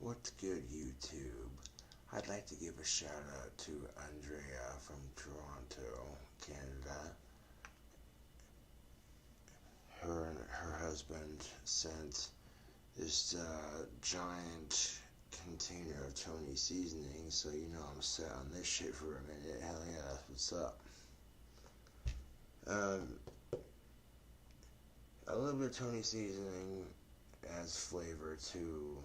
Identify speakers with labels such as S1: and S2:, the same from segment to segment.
S1: What's good, YouTube? I'd like to give a shout out to Andrea from Toronto, Canada. Her and her husband sent this giant container of Tony seasoning, so you know I'm set on this shit for a minute. Hell yeah, that's what's up. Um, a little bit of Tony seasoning adds flavor to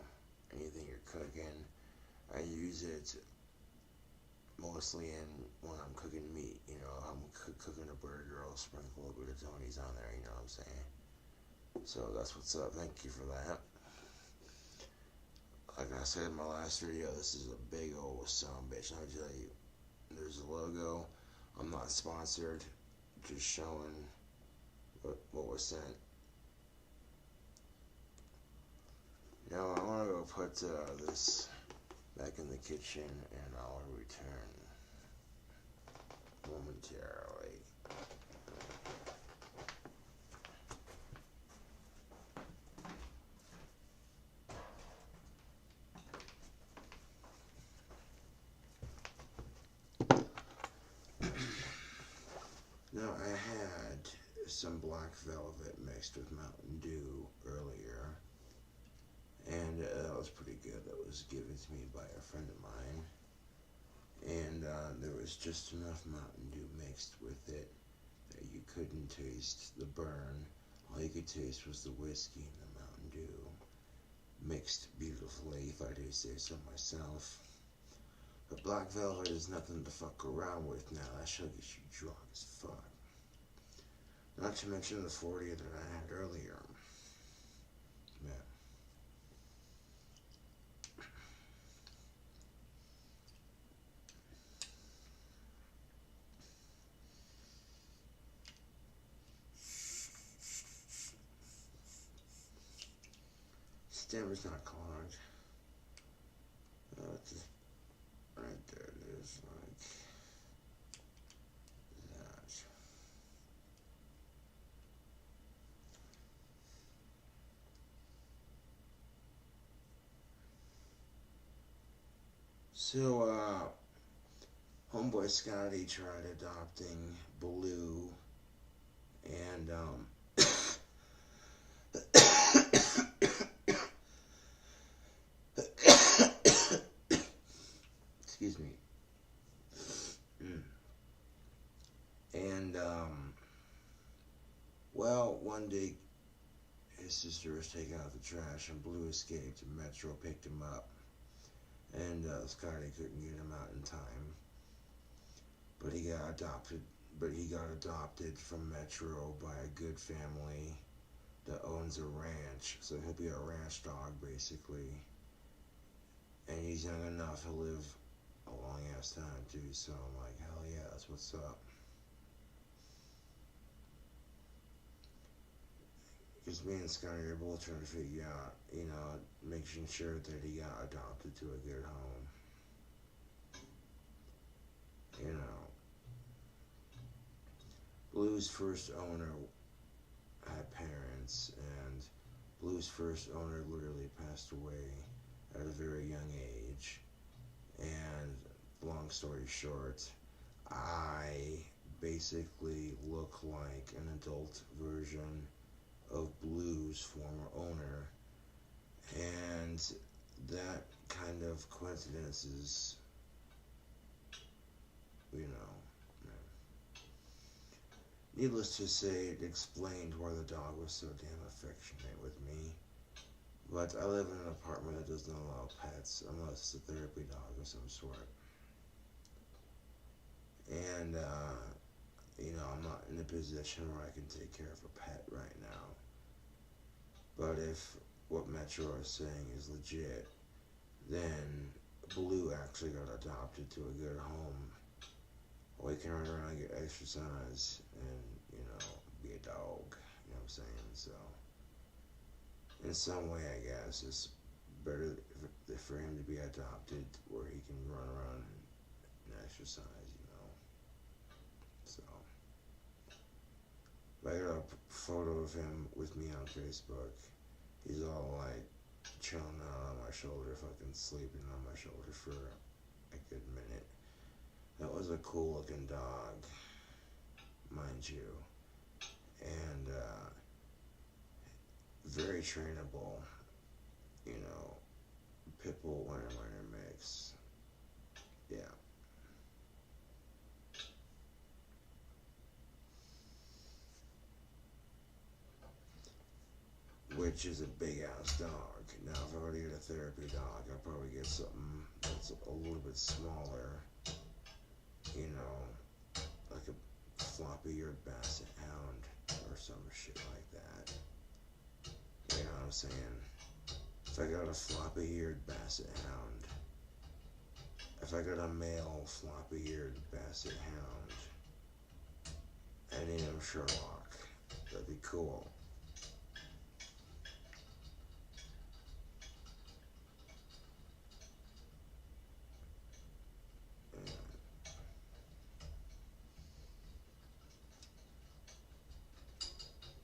S1: anything you're cooking. I use it mostly when I'm cooking meat. You know, I'm cooking a burger, I'll sprinkle a little bit of Tony's on there. You know what I'm saying? So that's what's up. Thank you for that. Like I said in my last video, this is a big old son of a bitch. And I tell you, there's a logo. I'm not sponsored. Just showing what was sent. Now I want to go put this back in the kitchen, and I'll return momentarily. Now I had some black velvet mixed with Mountain Dew earlier, and that was pretty good. That was given to me by a friend of mine, and there was just enough Mountain Dew mixed with it that you couldn't taste the burn. All you could taste was the whiskey and the Mountain Dew mixed beautifully, if I do say so myself. But black velvet is nothing to fuck around with now. That shall get you drunk as fuck. Not to mention the 40 that I had earlier. Yeah. Stemmer's not clogged. It's just right there. It is like that. So, homeboy Scotty tried adopting Blue, and, excuse me. And, well, one day his sister was taking out the trash, and Blue escaped, and Metro picked him up. And Scotty couldn't get him out in time, but he got adopted. But he got adopted from Metro by a good family that owns a ranch, so he'll be a ranch dog basically. And he's young enough to live a long ass time too. So I'm like, hell yeah, that's what's up. Because me and Scotty are both trying to figure out, you know, making sure that he got adopted to a good home. You know, Blue's first owner had parents, and Blue's first owner literally passed away at a very young age. And long story short, I basically look like an adult version of Blue's former owner, and that kind of coincidences, you know, needless to say, it explained why the dog was so damn affectionate with me. But I live in an apartment that does not allow pets unless it's a therapy dog of some sort. And, you know, I'm not in a position where I can take care of a pet right now. But if what Metro is saying is legit, then Blue actually got adopted to a good home. Well, he can run around and get exercise and, you know, be a dog. You know what I'm saying? So, in some way, I guess, it's better for him to be adopted where he can run around and exercise, you know. So, I got a photo of him with me on Facebook. He's all like chilling out on my shoulder, fucking sleeping on my shoulder for a good minute. That was a cool looking dog, mind you, and very trainable, you know, pit bull winter mix. Yeah. Which is a big ass dog. Now, if I were to get a therapy dog, I'd probably get something that's a little bit smaller, you know, like a floppy eared basset hound or some shit like that. You know what I'm saying? If I got a floppy eared basset hound, if I got a male floppy eared basset hound, I name him Sherlock, that'd be cool.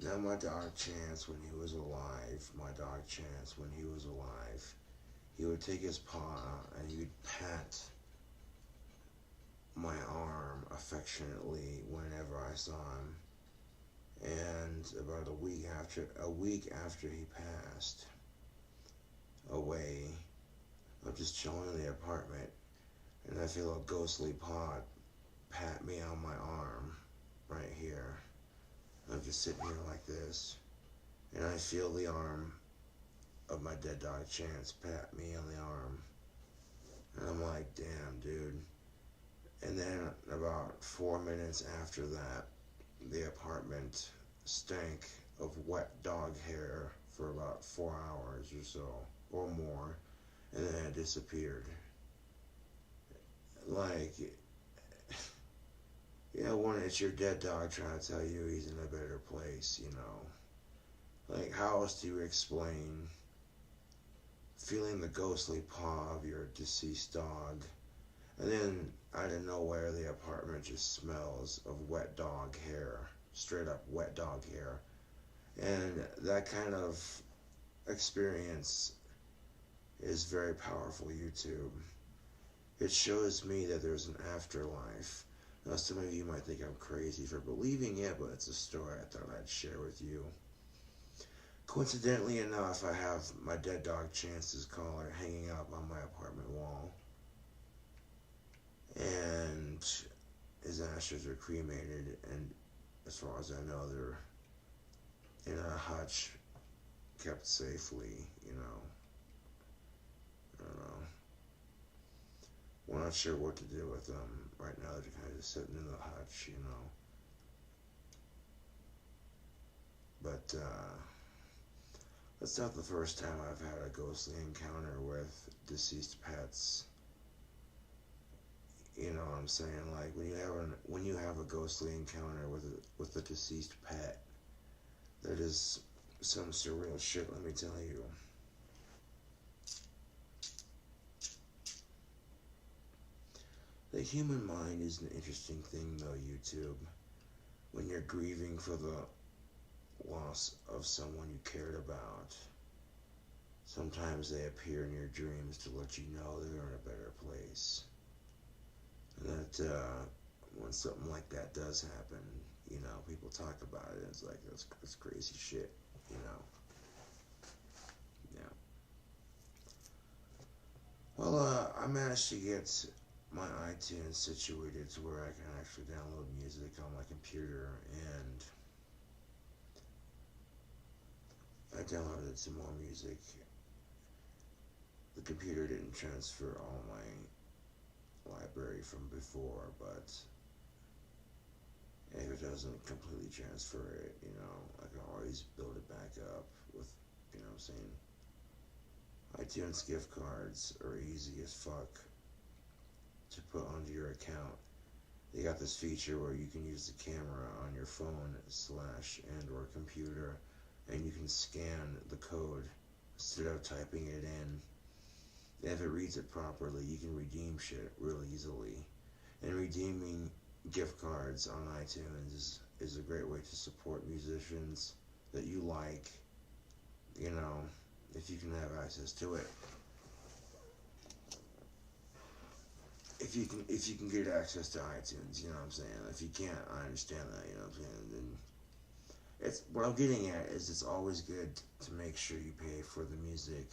S1: Now, my dog Chance, when he was alive, he would take his paw out and he would pat my arm affectionately whenever I saw him. And about a week after he passed away, I'm just chilling in the apartment, and I feel a ghostly paw pat me on my arm right here. I'm just sitting here like this, and I feel the arm of my dead dog Chance pat me on the arm, and I'm like, damn, dude. And then about 4 minutes after that, the apartment stank of wet dog hair for about 4 hours or so, or more, and then it disappeared. Like, you know, when it's your dead dog trying to tell you he's in a better place, you know. Like, how else do you explain feeling the ghostly paw of your deceased dog, and then out of nowhere the apartment just smells of wet dog hair, straight up wet dog hair. And that kind of experience is very powerful, YouTube. It shows me that there's an afterlife. Now, some of you might think I'm crazy for believing it, but it's a story I thought I'd share with you. Coincidentally enough, I have my dead dog Chance's collar hanging up on my apartment wall. And his ashes are cremated, and as far as I know, they're in a hutch, kept safely, you know. I don't know. We're not sure what to do with them. Right now, they're kind of just sitting in the hutch, you know. But, that's not the first time I've had a ghostly encounter with deceased pets. You know what I'm saying? Like, when you have a ghostly encounter with a deceased pet, that is some surreal shit, let me tell you. The human mind is an interesting thing, though, YouTube. When you're grieving for the loss of someone you cared about, sometimes they appear in your dreams to let you know they're in a better place. And that when something like that does happen, you know, people talk about it. It's like, that's crazy shit, you know. Yeah. Well, I managed to get my iTunes situated to where I can actually download music on my computer, and I downloaded some more music. The computer didn't transfer all my library from before, but if it doesn't completely transfer it, you know, I can always build it back up with, you know what I'm saying? iTunes gift cards are easy as fuck to put onto your account. They got this feature where you can use the camera on your phone / and or computer, and you can scan the code instead of typing it in. And if it reads it properly, you can redeem shit really easily. And redeeming gift cards on iTunes is a great way to support musicians that you like, you know, if you can have access to it. If you can get access to iTunes, you know what I'm saying. If you can't, I understand that, you know what I'm saying. Then it's what I'm getting at is it's always good to make sure you pay for the music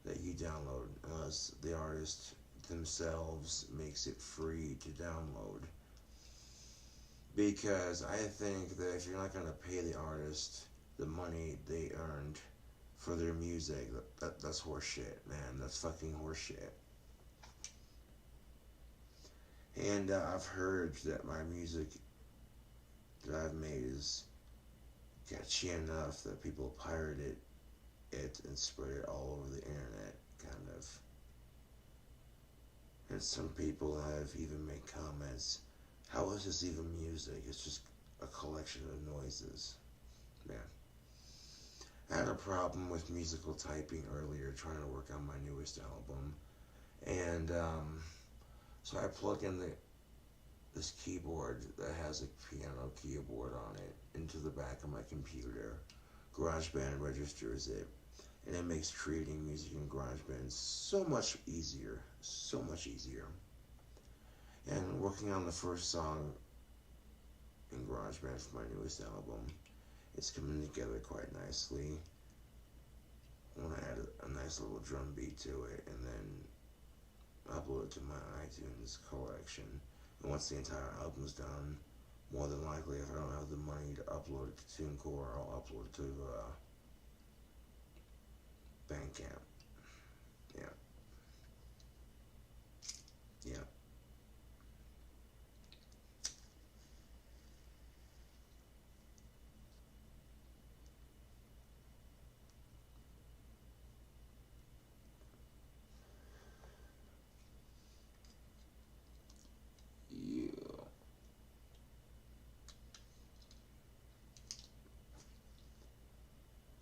S1: that you download, unless the artist themselves makes it free to download. Because I think that if you're not gonna pay the artist the money they earned for their music, that's horseshit, man. That's fucking horseshit. And I've heard that my music that I've made is catchy enough that people pirated it and spread it all over the internet, kind of. And some people have even made comments, how is this even music? It's just a collection of noises. Man. I had a problem with musical typing earlier trying to work on my newest album. And so I plug in this keyboard that has a piano keyboard on it into the back of my computer. GarageBand registers it, and it makes creating music in GarageBand so much easier. So much easier. And working on the first song in GarageBand for my newest album, it's coming together quite nicely. I want to add a nice little drum beat to it and then upload it to my iTunes collection. And once the entire album's done, more than likely, if I don't have the money to upload it to TuneCore, I'll upload it to Bandcamp. Yeah. Yeah. Yeah.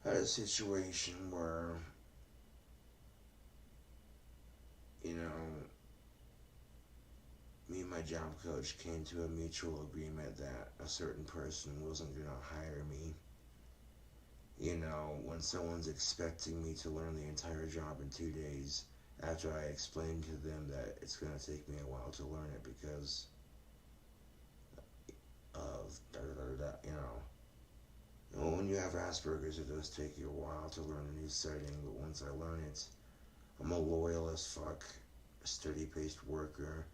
S1: I had a situation where, you know, me and my job coach came to a mutual agreement that a certain person wasn't going to hire me. You know, when someone's expecting me to learn the entire job in 2 days, after I explained to them that it's going to take me a while to learn it because of da da da da, you know. When you have Asperger's, it does take you a while to learn a new setting, but once I learn it, I'm a loyal as fuck, steady-paced worker,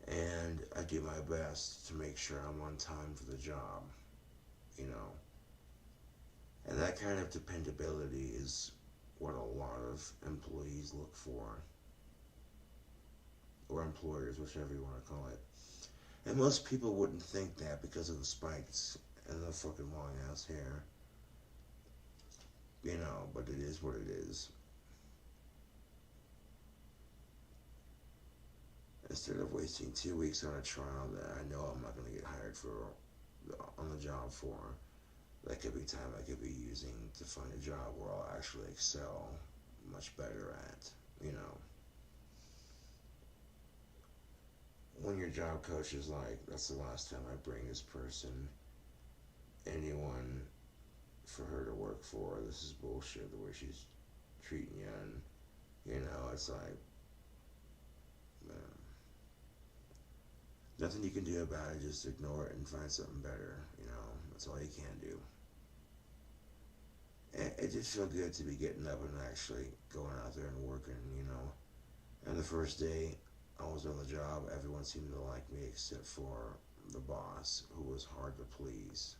S1: and I do my best to make sure I'm on time for the job, you know. And that kind of dependability is what a lot of employees look for, or employers, whichever you want to call it. And most people wouldn't think that because of the spikes and the fucking long ass hair, you know, but it is what it is. Instead of wasting 2 weeks on a trial that I know I'm not going to get hired for on the job for, that could be time I could be using to find a job where I'll actually excel much better at, you know. When your job coach is like, that's the last time I bring this person, anyone, for her to work for, this is bullshit the way she's treating you, and, you know, it's like, man, nothing you can do about it, just ignore it and find something better, you know, that's all you can do. And it just felt good to be getting up and actually going out there and working, you know. And the first day I was on the job, everyone seemed to like me except for the boss, who was hard to please.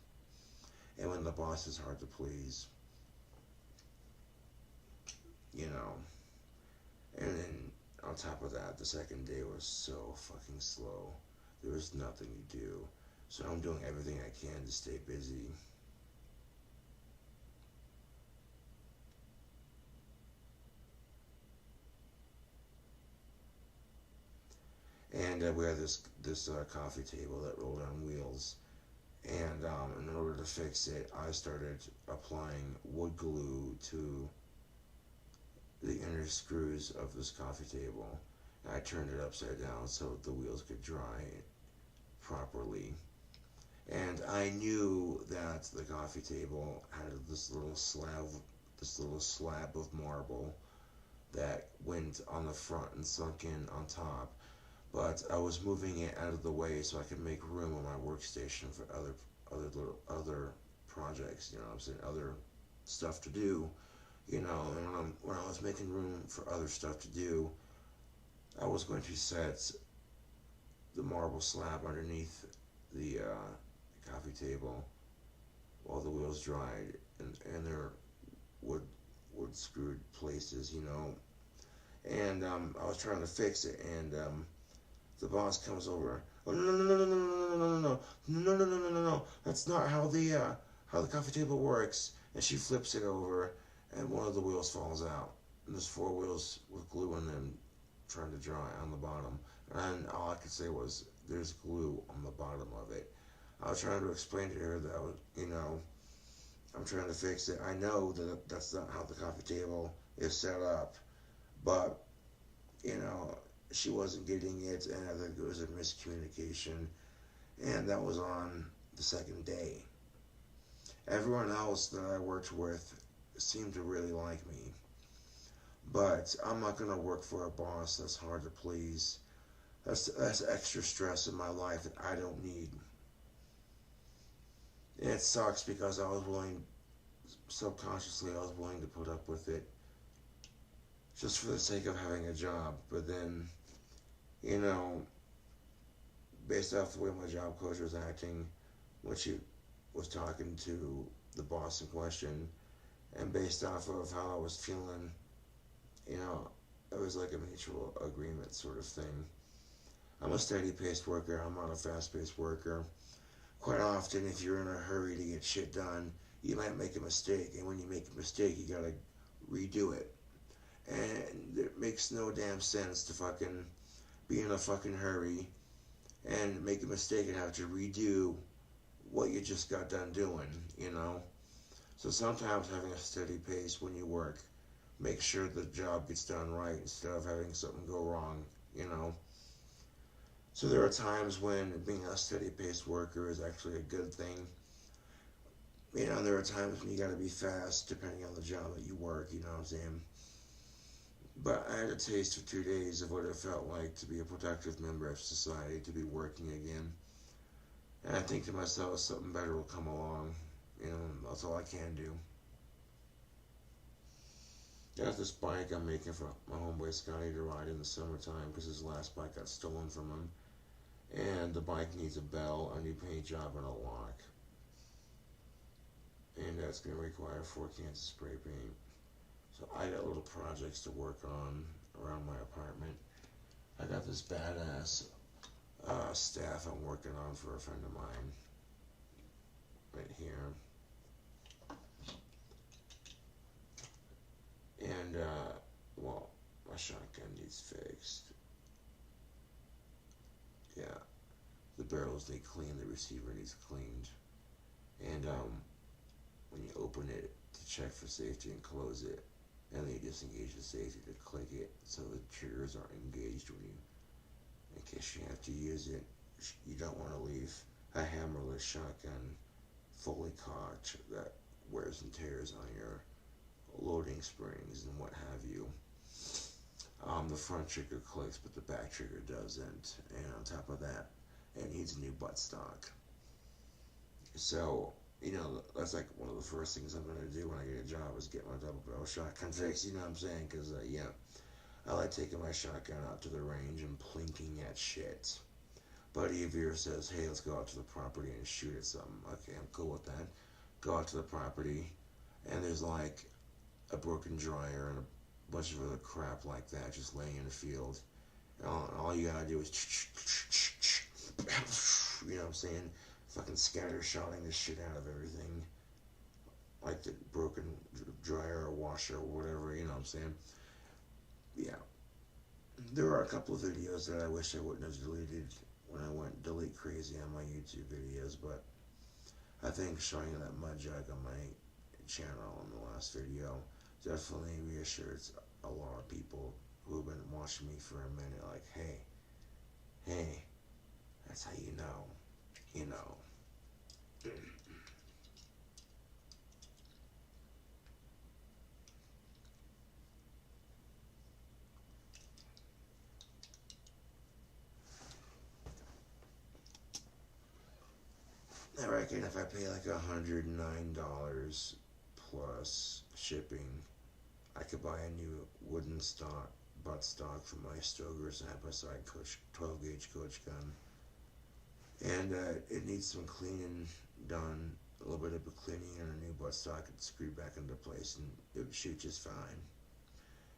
S1: And when the boss is hard to please, you know, and then on top of that, the second day was so fucking slow. There was nothing to do. So I'm doing everything I can to stay busy. And we had this coffee table that rolled on wheels. And in order to fix it, I started applying wood glue to the inner screws of this coffee table. I turned it upside down so the wheels could dry properly. And I knew that the coffee table had this little slab this little slab of marble that went on the front and sunk in on top. But I was moving it out of the way so I could make room on my workstation for other projects. You know what I'm saying? Other stuff to do. You know, and when I was making room for other stuff to do, I was going to set the marble slab underneath the coffee table while the wheels dried, and their wood screwed places, you know. And I was trying to fix it, and the boss comes over. Oh, no, no, no, no, no, no, no, no, no, no, no, no, no, no, no. That's not how the coffee table works. And she flips it over, and one of the wheels falls out. And there's 4 wheels with glue in them trying to dry on the bottom. And all I could say was, there's glue on the bottom of it. I was trying to explain to her that I'm trying to fix it. I know that that's not how the coffee table is set up, but she wasn't getting it, and I think it was a miscommunication, and that was on the second day. Everyone else that I worked with seemed to really like me, but I'm not going to work for a boss that's hard to please. That's extra stress in my life that I don't need. And it sucks because subconsciously I was willing to put up with it just for the sake of having a job. But then, based off the way my job coach was acting when she was talking to the boss in question, and based off of how I was feeling, it was like a mutual agreement sort of thing. I'm a steady-paced worker. I'm not a fast-paced worker. Quite often, if you're in a hurry to get shit done, you might make a mistake, and when you make a mistake, you gotta redo it. And it makes no damn sense to fucking be in a fucking hurry and make a mistake and have to redo what you just got done doing, So sometimes having a steady pace when you work makes sure the job gets done right instead of having something go wrong, So there are times when being a steady-paced worker is actually a good thing. There are times when you gotta be fast depending on the job that you work, you know what I'm saying? But I had a taste for 2 days of what it felt like to be a productive member of society, to be working again. And I think to myself, something better will come along. That's all I can do. I got this bike I'm making for my homeboy Scotty to ride in the summertime because his last bike got stolen from him. And the bike needs a bell, a new paint job, and a lock. And that's going to require 4 cans of spray paint. So I got little projects to work on around my apartment. I got this badass staff I'm working on for a friend of mine. Right here. And, my shotgun needs fixed. Yeah. The barrels need cleaned, the receiver needs cleaned. And, when you open it to check for safety and close it, and then you disengage the safety to click it so the triggers aren't engaged when you, in case you have to use it. You don't want to leave a hammerless shotgun fully cocked that wears and tears on your loading springs and what have you. The front trigger clicks, but the back trigger doesn't. And on top of that, it needs a new buttstock. So, that's like one of the first things I'm going to do when I get a job is get my double barrel shotgun fixed, you know what I'm saying? Because, I like taking my shotgun out to the range and plinking at shit. Buddy of yours says, hey, let's go out to the property and shoot at something. Okay, I'm cool with that. Go out to the property, and there's like a broken dryer and a bunch of other crap like that just laying in the field. And all you gotta do is, you know what I'm saying? Fucking scatter-shotting the shit out of everything. Like the broken dryer or washer or whatever, you know what I'm saying? Yeah. There are a couple of videos that I wish I wouldn't have deleted when I went delete crazy on my YouTube videos, but I think showing that mud jug on my channel in the last video definitely reassures a lot of people who have been watching me for a minute, like, hey, that's how you know. I reckon if I pay like $109 plus shipping, I could buy a new wooden stock buttstock for my Stoker side-by-side 12 gauge coach gun. And it needs some cleaning done, a little bit of a cleaning and a new buttstock and screwed back into place, and it would shoot just fine.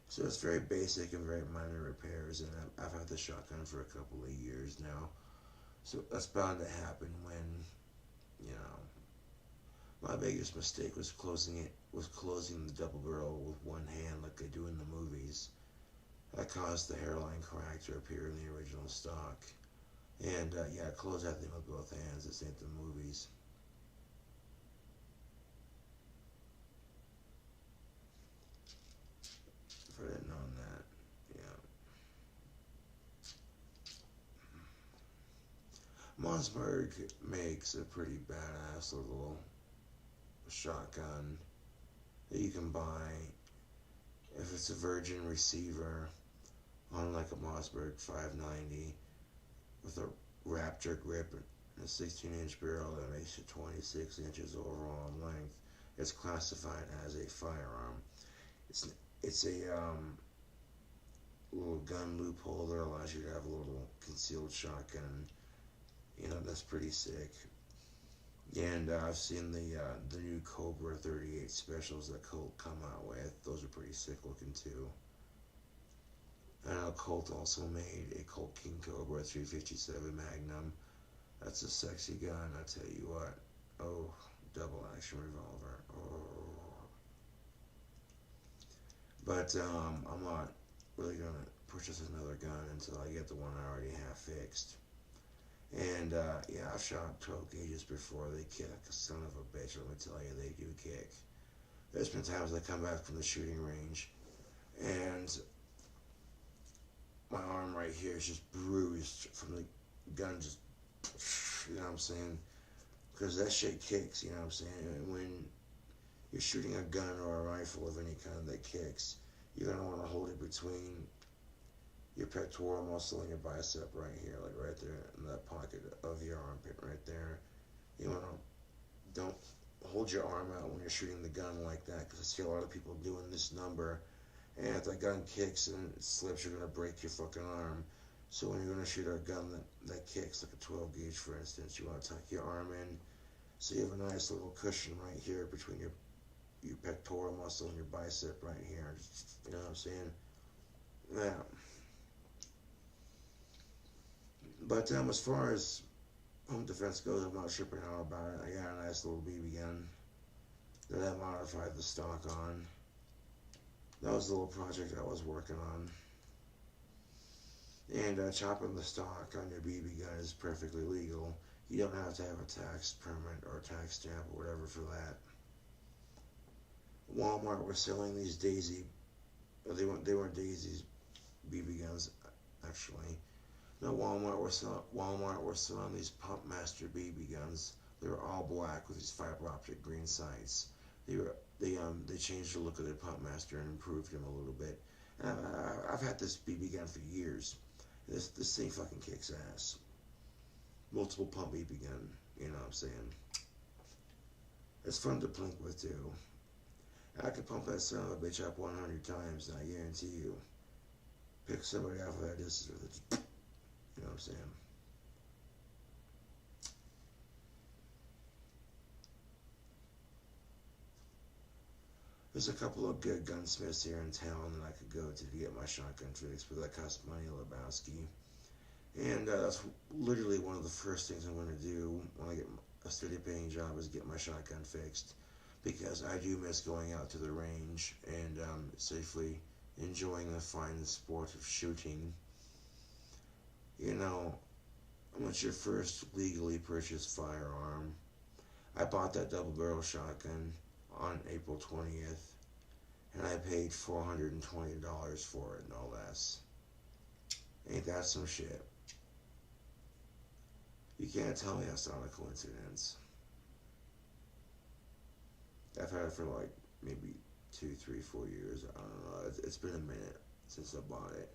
S1: So it's very basic and very minor repairs, and I've had the shotgun for a couple of years now. So that's bound to happen when, you know, my biggest mistake was closing the double barrel with one hand like they do in the movies. That caused the hairline crack to appear in the original stock. And yeah, close that thing with both hands. This ain't the movies. If I didn't know that, yeah. Mossberg makes a pretty badass little shotgun that you can buy if it's a virgin receiver on like a Mossberg 590 with a Raptor grip and a 16-inch barrel that makes it 26 inches overall in length. It's classified as a firearm. It's a little gun loophole that allows you to have a little concealed shotgun. You know, that's pretty sick. And I've seen the new Cobra 38 specials that Colt come out with. Those are pretty sick looking too. I know Colt also made a Colt King Cobra 357 Magnum. That's a sexy gun, I tell you what. Oh, double action revolver. Oh. But I'm not really going to purchase another gun until I get the one I already have fixed. And yeah, I've shot 12 gauges before. They kick a son of a bitch, let me tell you, they do kick. There's been times I come back from the shooting range and my arm right here is just bruised from the gun, just, you know what I'm saying? Because that shit kicks, you know what I'm saying? And when you're shooting a gun or a rifle of any kind that kicks, you're going to want to hold it between your pectoral muscle and your bicep right here, like right there in that pocket of your armpit right there. You want to, don't hold your arm out when you're shooting the gun like that, because I see a lot of people doing this number, and if that gun kicks and it slips, you're going to break your fucking arm. So when you're going to shoot a gun that kicks, like a 12 gauge for instance, you want to tuck your arm in so you have a nice little cushion right here between your pectoral muscle and your bicep right here. You know what I'm saying? Yeah. But as far as home defense goes, I'm not tripping out about it. I got a nice little BB gun that I modified the stock on. That was the little project I was working on. And chopping the stock on your BB gun is perfectly legal. You don't have to have a tax permit or a tax stamp or whatever for that. Walmart was selling these they weren't Daisies BB guns, actually. No, Walmart were selling these Pump Master BB guns. They were all black with these fiber optic green sights. They changed the look of their Pump Master and improved them a little bit. And I've had this BB gun for years. This thing fucking kicks ass. Multiple pump BB gun, you know what I'm saying? It's fun to plink with too. I could pump that son of a bitch up 100 times, and I guarantee you, pick somebody off of that distance with it. You know what I'm saying? There's a couple of good gunsmiths here in town that I could go to get my shotgun fixed, but that costs money, Lebowski. And that's literally one of the first things I'm going to do when I get a steady paying job is get my shotgun fixed. Because I do miss going out to the range and safely enjoying the fine sport of shooting. You know, what's your first legally purchased firearm? I bought that double barrel shotgun on April 20th, and I paid $420 for it, no less. Ain't that some shit? You can't tell me that's not a coincidence. I've had it for like maybe 2, 3, 4 years. I don't know. It's been a minute since I bought it.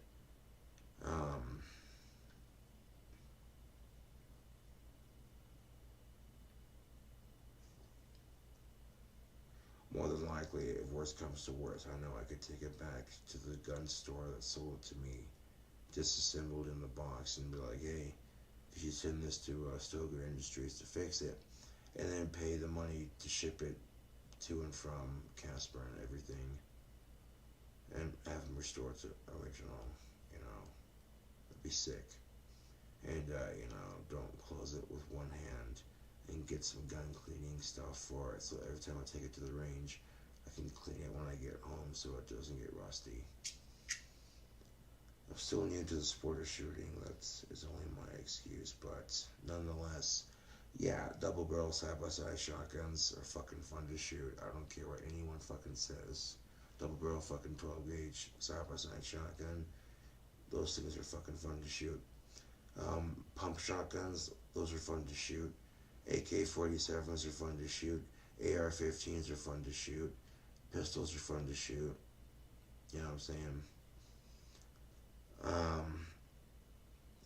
S1: exactly, if worse comes to worse, I know I could take it back to the gun store that sold it to me, disassembled in the box, and be like, hey, could you send this to Stoker Industries to fix it, and then pay the money to ship it to and from Casper and everything, and have them restored to original, you know, that'd be sick. And, you know, don't close it with one hand, and get some gun cleaning stuff for it, so every time I take it to the range, I can clean it when I get home so it doesn't get rusty. I'm still new to the sport of shooting, that's is only my excuse, but nonetheless, yeah, double barrel side-by-side shotguns are fucking fun to shoot. I don't care what anyone fucking says. Double barrel fucking 12 gauge side-by-side shotgun, those things are fucking fun to shoot. Pump shotguns, those are fun to shoot. AK-47s are fun to shoot. AR-15s are fun to shoot. Pistols are fun to shoot. You know what I'm saying?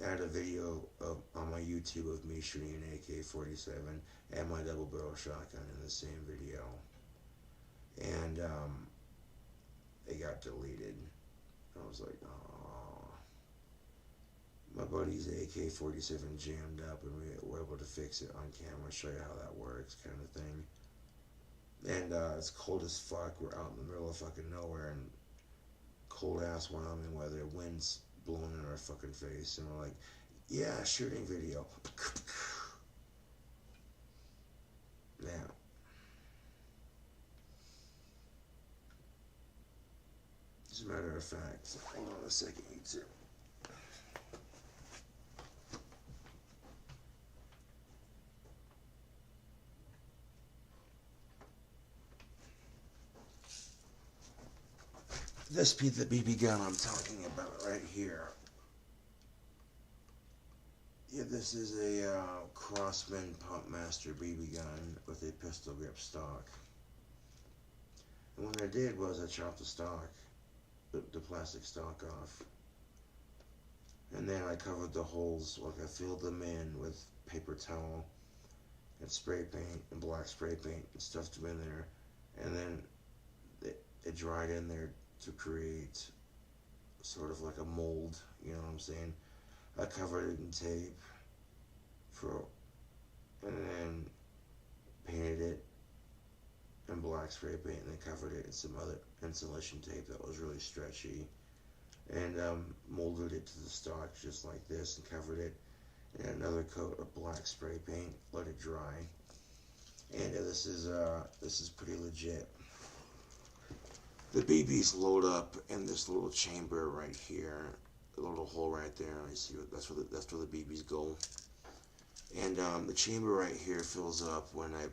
S1: I had a video on my YouTube of me shooting an AK-47 and my double barrel shotgun in the same video. And it got deleted. I was like, oh. My buddy's AK-47 jammed up, and we were able to fix it on camera, show you how that works, kind of thing. And it's cold as fuck. We're out in the middle of fucking nowhere, and cold ass Wyoming weather, winds blowing in our fucking face, and we're like, yeah, shooting video. Yeah. As a matter of fact, hold on a second, you two. This be the BB gun I'm talking about right here. Yeah, this is a Crossman Pumpmaster BB gun with a pistol grip stock. And what I did was I chopped the stock, the plastic stock off. And then I covered the holes, like I filled them in with paper towel and spray paint and black spray paint and stuffed them in there. And then it dried in there to create sort of like a mold, you know what I'm saying? I covered it in tape and then painted it in black spray paint, and then covered it in some other insulation tape that was really stretchy, and molded it to the stock just like this, and covered it in another coat of black spray paint, let it dry. And this is pretty legit. The BBs load up in this little chamber right here, a little hole right there. I see that's where the BBs go. And the chamber right here fills up when I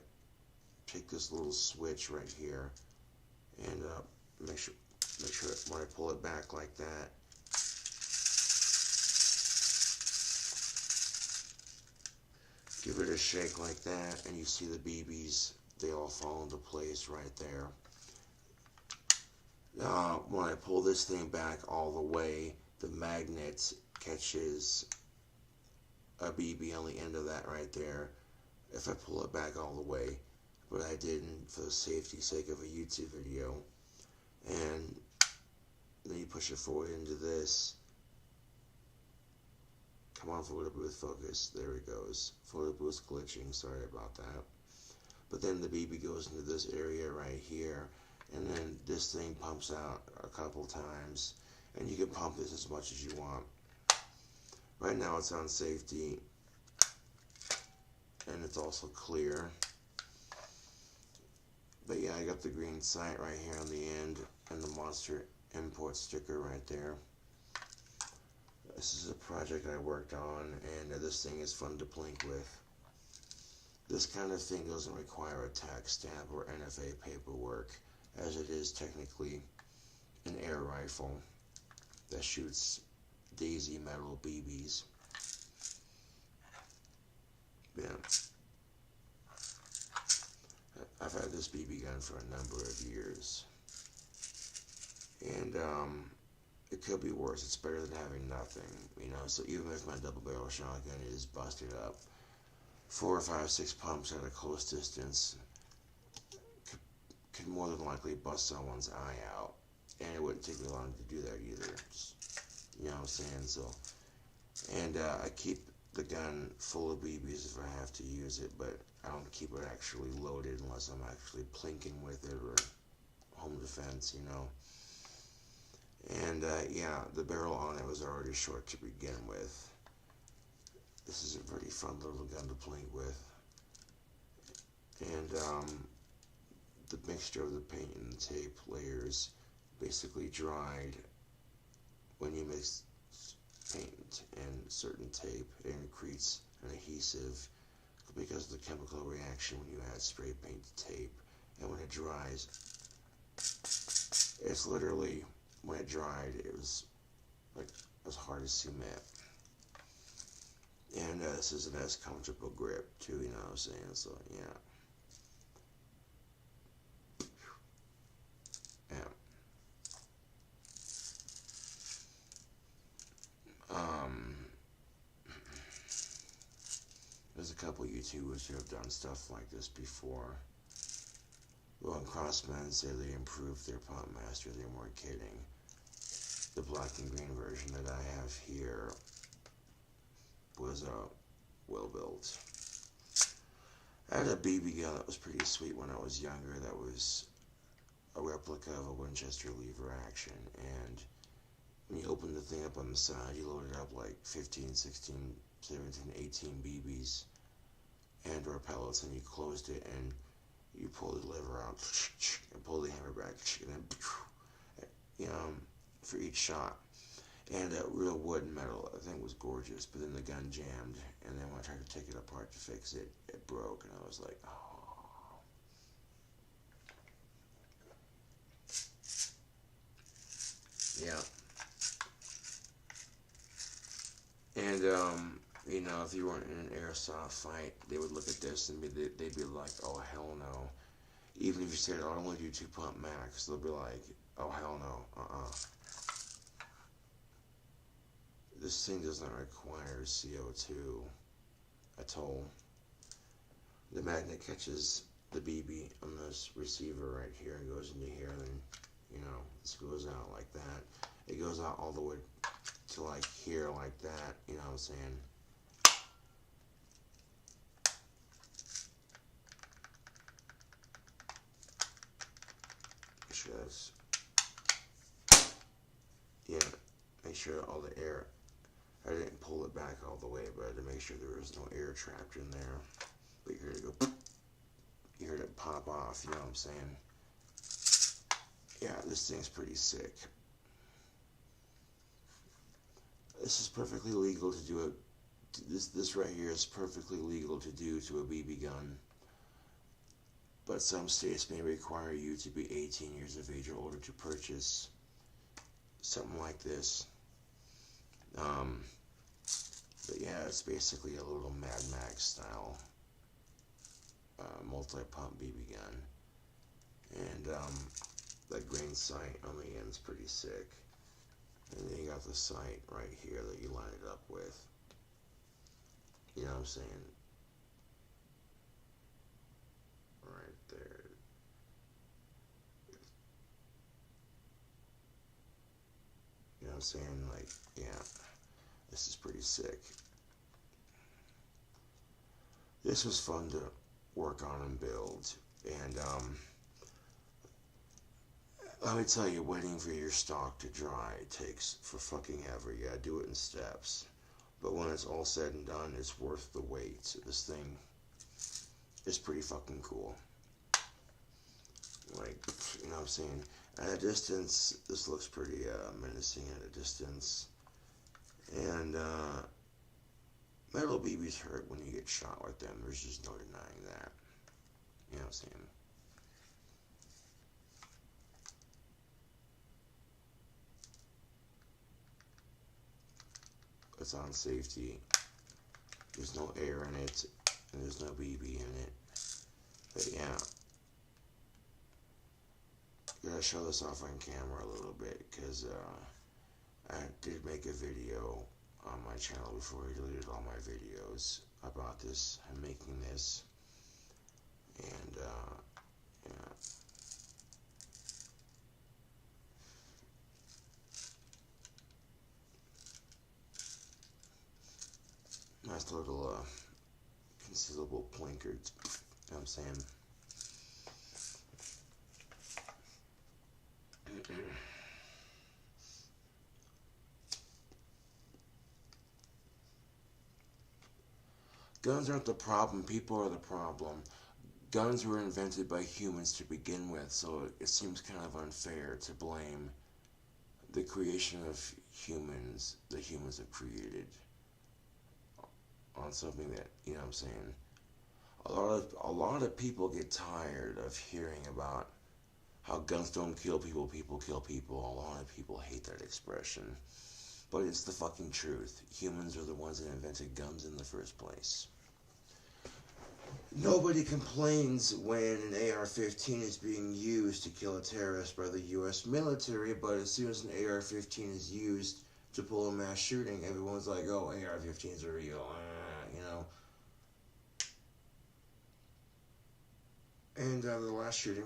S1: take this little switch right here, and make sure when I pull it back like that, give it a shake like that, and you see the BBs, they all fall into place right there. When I pull this thing back all the way, the magnet catches a BB on the end of that right there, if I pull it back all the way, but I didn't for the safety sake of a YouTube video. And then you push it forward into this. Come on, photo booth, focus. There it goes. Photo booth's glitching, sorry about that. But then the BB goes into this area right here, and then this thing pumps out a couple times, and you can pump this as much as you want. Right now it's on safety, and it's also clear. But yeah, I got the green sight right here on the end, and the Monster import sticker right there. This is a project I worked on, and this thing is fun to plink with. This kind of thing doesn't require a tax stamp or NFA paperwork, as it is technically an air rifle that shoots daisy metal BBs. Yeah. I've had this BB gun for a number of years, and it could be worse. It's better than having nothing, you know. So even if my double barrel shotgun is busted up, 4 or 5, 6 pumps at a close distance could more than likely bust someone's eye out, and it wouldn't take me long to do that either. Just, you know what I'm saying? So, and I keep the gun full of BBs if I have to use it, but I don't keep it actually loaded unless I'm actually plinking with it or home defense, you know. And yeah, the barrel on it was already short to begin with. This is a pretty fun little gun to plink with. And the mixture of the paint and the tape layers basically dried. When you mix paint and certain tape, it creates an adhesive because of the chemical reaction when you add spray paint to tape. And when it dries, it's literally, when it dried, it was like as hard as cement. And this is a nice comfortable grip too, you know what I'm saying? So yeah. There's a couple YouTubers who have done stuff like this before. Well, and Crossmen say they improved their pump master. They weren't kidding. The black and green version that I have here was well built. I had a BB gun that was pretty sweet when I was younger. That was a replica of a Winchester lever action, and when you open the thing up on the side, you load it up like 15, 16, 17, 18 BBs and or pellets, and you closed it and you pull the lever out and pull the hammer back, and then, you know, for each shot. And real wood and metal, I think, was gorgeous. But then the gun jammed, and then when I tried to take it apart to fix it, it broke, and I was like, oh. Yeah. And you know, if you weren't in an airsoft fight, they would look at this and they'd be like, oh, hell no. Even if you said, oh, I only do 2 pump max, they'll be like, oh, hell no, This thing does not require CO2 at all. The magnet catches the BB on this receiver right here and goes into here, and then, you know, this goes out like that. It goes out all the way to like here, like that, you know what I'm saying? Make sure that's, yeah, make sure all the air, I didn't pull it back all the way, but I had to make sure there was no air trapped in there. But you heard it go, you heard it pop off, you know what I'm saying? Yeah, this thing's pretty sick. This is perfectly legal to do it. This right here is perfectly legal to do to a BB gun. But some states may require you to be 18 years of age or older to purchase something like this. But yeah, it's basically a little Mad Max style multi-pump BB gun. And that green sight on the end is pretty sick. And then you got the sight right here that you line it up with. You know what I'm saying? Right there. You know what I'm saying? Like, yeah. This is pretty sick. This was fun to work on and build. And, let me tell you, waiting for your stock to dry takes for fucking ever. You gotta do it in steps. But when it's all said and done, it's worth the wait. This thing is pretty fucking cool. Like, you know what I'm saying? At a distance, this looks pretty menacing at a distance. And metal BBs hurt when you get shot with them. There's just no denying that. You know what I'm saying? It's on safety. There's no air in it, and there's no BB in it. But yeah, I gotta show this off on camera a little bit, because I did make a video on my channel before I deleted all my videos about this and making this. And yeah, nice little concealable blinker. You know what I'm saying? Guns aren't the problem, people are the problem. Guns were invented by humans to begin with, so it seems kind of unfair to blame the creation of humans, the humans have created, on something that, you know what I'm saying? A lot of people get tired of hearing about how guns don't kill people, people kill people. A lot of people hate that expression. But it's the fucking truth. Humans are the ones that invented guns in the first place. Nobody complains when an AR-15 is being used to kill a terrorist by the U.S. military, but as soon as an AR-15 is used to pull a mass shooting, everyone's like, oh, AR-15s are real, you know. And the last shooting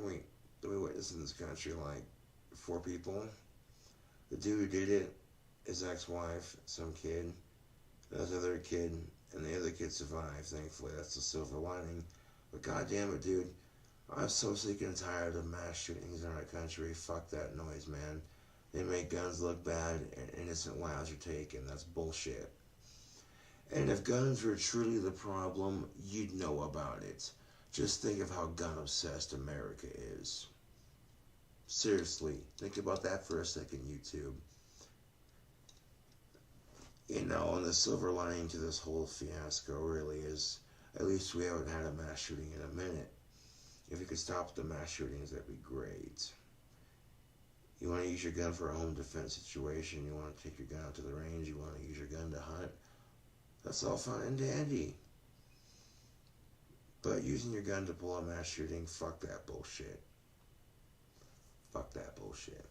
S1: that we witnessed in this country, like 4 people. The dude who did it, his ex-wife, some kid, this other kid, and the other kid survived, thankfully. That's the silver lining. But goddamn it, dude, I'm so sick and tired of mass shootings in our country. Fuck that noise, man. They make guns look bad and innocent lives are taken. That's bullshit. And if guns were truly the problem, you'd know about it. Just think of how gun-obsessed America is. Seriously, think about that for a second, YouTube. You know, and the silver lining to this whole fiasco really is, at least we haven't had a mass shooting in a minute. If we could stop the mass shootings, that'd be great. You want to use your gun for a home defense situation, you want to take your gun out to the range, you want to use your gun to hunt, that's all fine and dandy. But using your gun to pull a mass shooting, fuck that bullshit. Fuck that bullshit.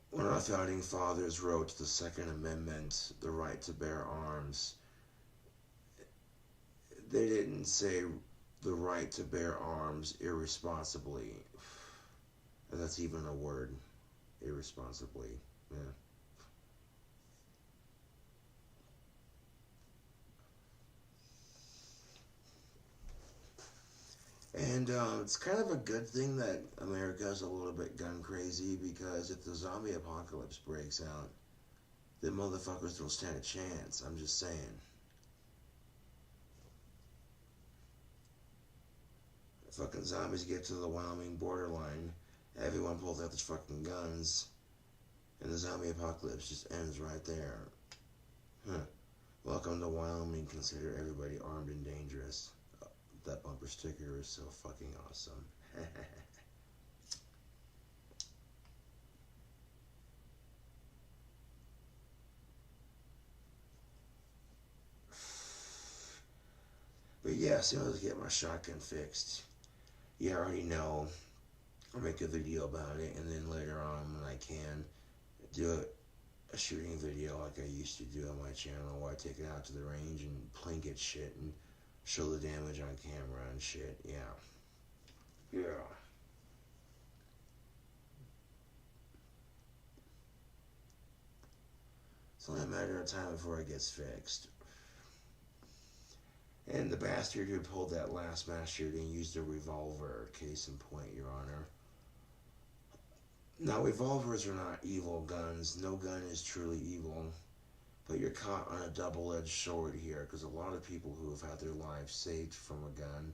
S1: When our founding fathers wrote the Second Amendment, the right to bear arms, they didn't say the right to bear arms irresponsibly. If that's even a word, irresponsibly. Yeah. And it's kind of a good thing that America's a little bit gun crazy, because if the zombie apocalypse breaks out, the motherfuckers don't stand a chance. I'm just saying. If fucking zombies get to the Wyoming borderline, everyone pulls out their fucking guns, and the zombie apocalypse just ends right there. Huh. Welcome to Wyoming, consider everybody armed and dangerous. That bumper sticker is so fucking awesome. But yeah, as soon as I get my shotgun fixed, you already know, I'll make a video about it, and then later on when I can, do a shooting video like I used to do on my channel, where I take it out to the range and plink it shit and show the damage on camera and shit. Yeah. It's only a matter of time before it gets fixed. And the bastard who pulled that last mass shooting used a revolver, case in point, Your Honor. Now, revolvers are not evil guns. No gun is truly evil. But you're caught on a double-edged sword here, because a lot of people who have had their lives saved from a gun,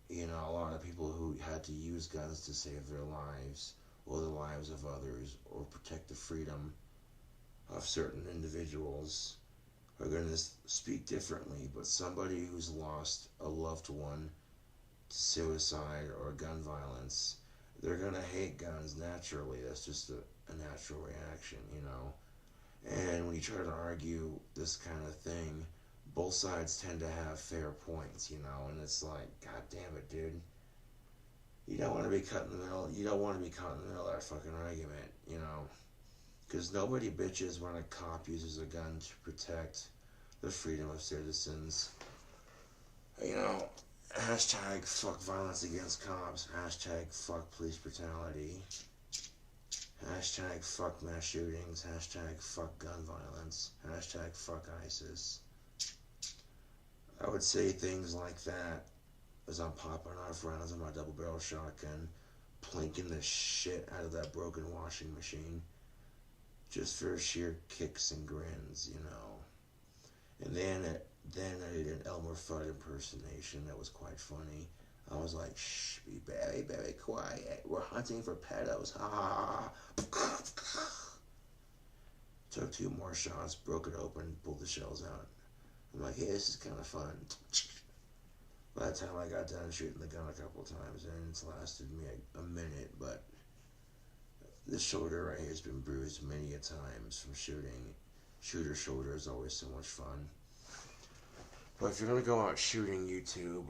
S1: you know, a lot of people who had to use guns to save their lives, or the lives of others, or protect the freedom of certain individuals, are going to speak differently. But somebody who's lost a loved one to suicide or gun violence, they're going to hate guns naturally. That's just a natural reaction, you know. And when you try to argue this kind of thing, both sides tend to have fair points, you know, and it's like, god damn it, dude. You don't want to be cut in the middle. You don't want to be caught in the middle of that fucking argument, you know. Because nobody bitches when a cop uses a gun to protect the freedom of citizens. You know, Hashtag fuck violence against cops. Hashtag fuck police brutality. Hashtag fuck mass shootings. Hashtag fuck gun violence. Hashtag fuck ISIS. I would say things like that as I'm popping off rounds of my double barrel shotgun, plinking the shit out of that broken washing machine, just for sheer kicks and grins, you know. And then I did an Elmer Fudd impersonation that was quite funny. I was like, shh, be very, very quiet. We're hunting for pedos. Ha ha ha. Took 2 more shots, broke it open, pulled the shells out. I'm like, hey, this is kind of fun. By the time I got done shooting the gun a couple times, and it's lasted me a minute, but this shoulder right here has been bruised many a times from shooting. Shooter shoulder is always so much fun. But if you're gonna go out shooting, YouTube,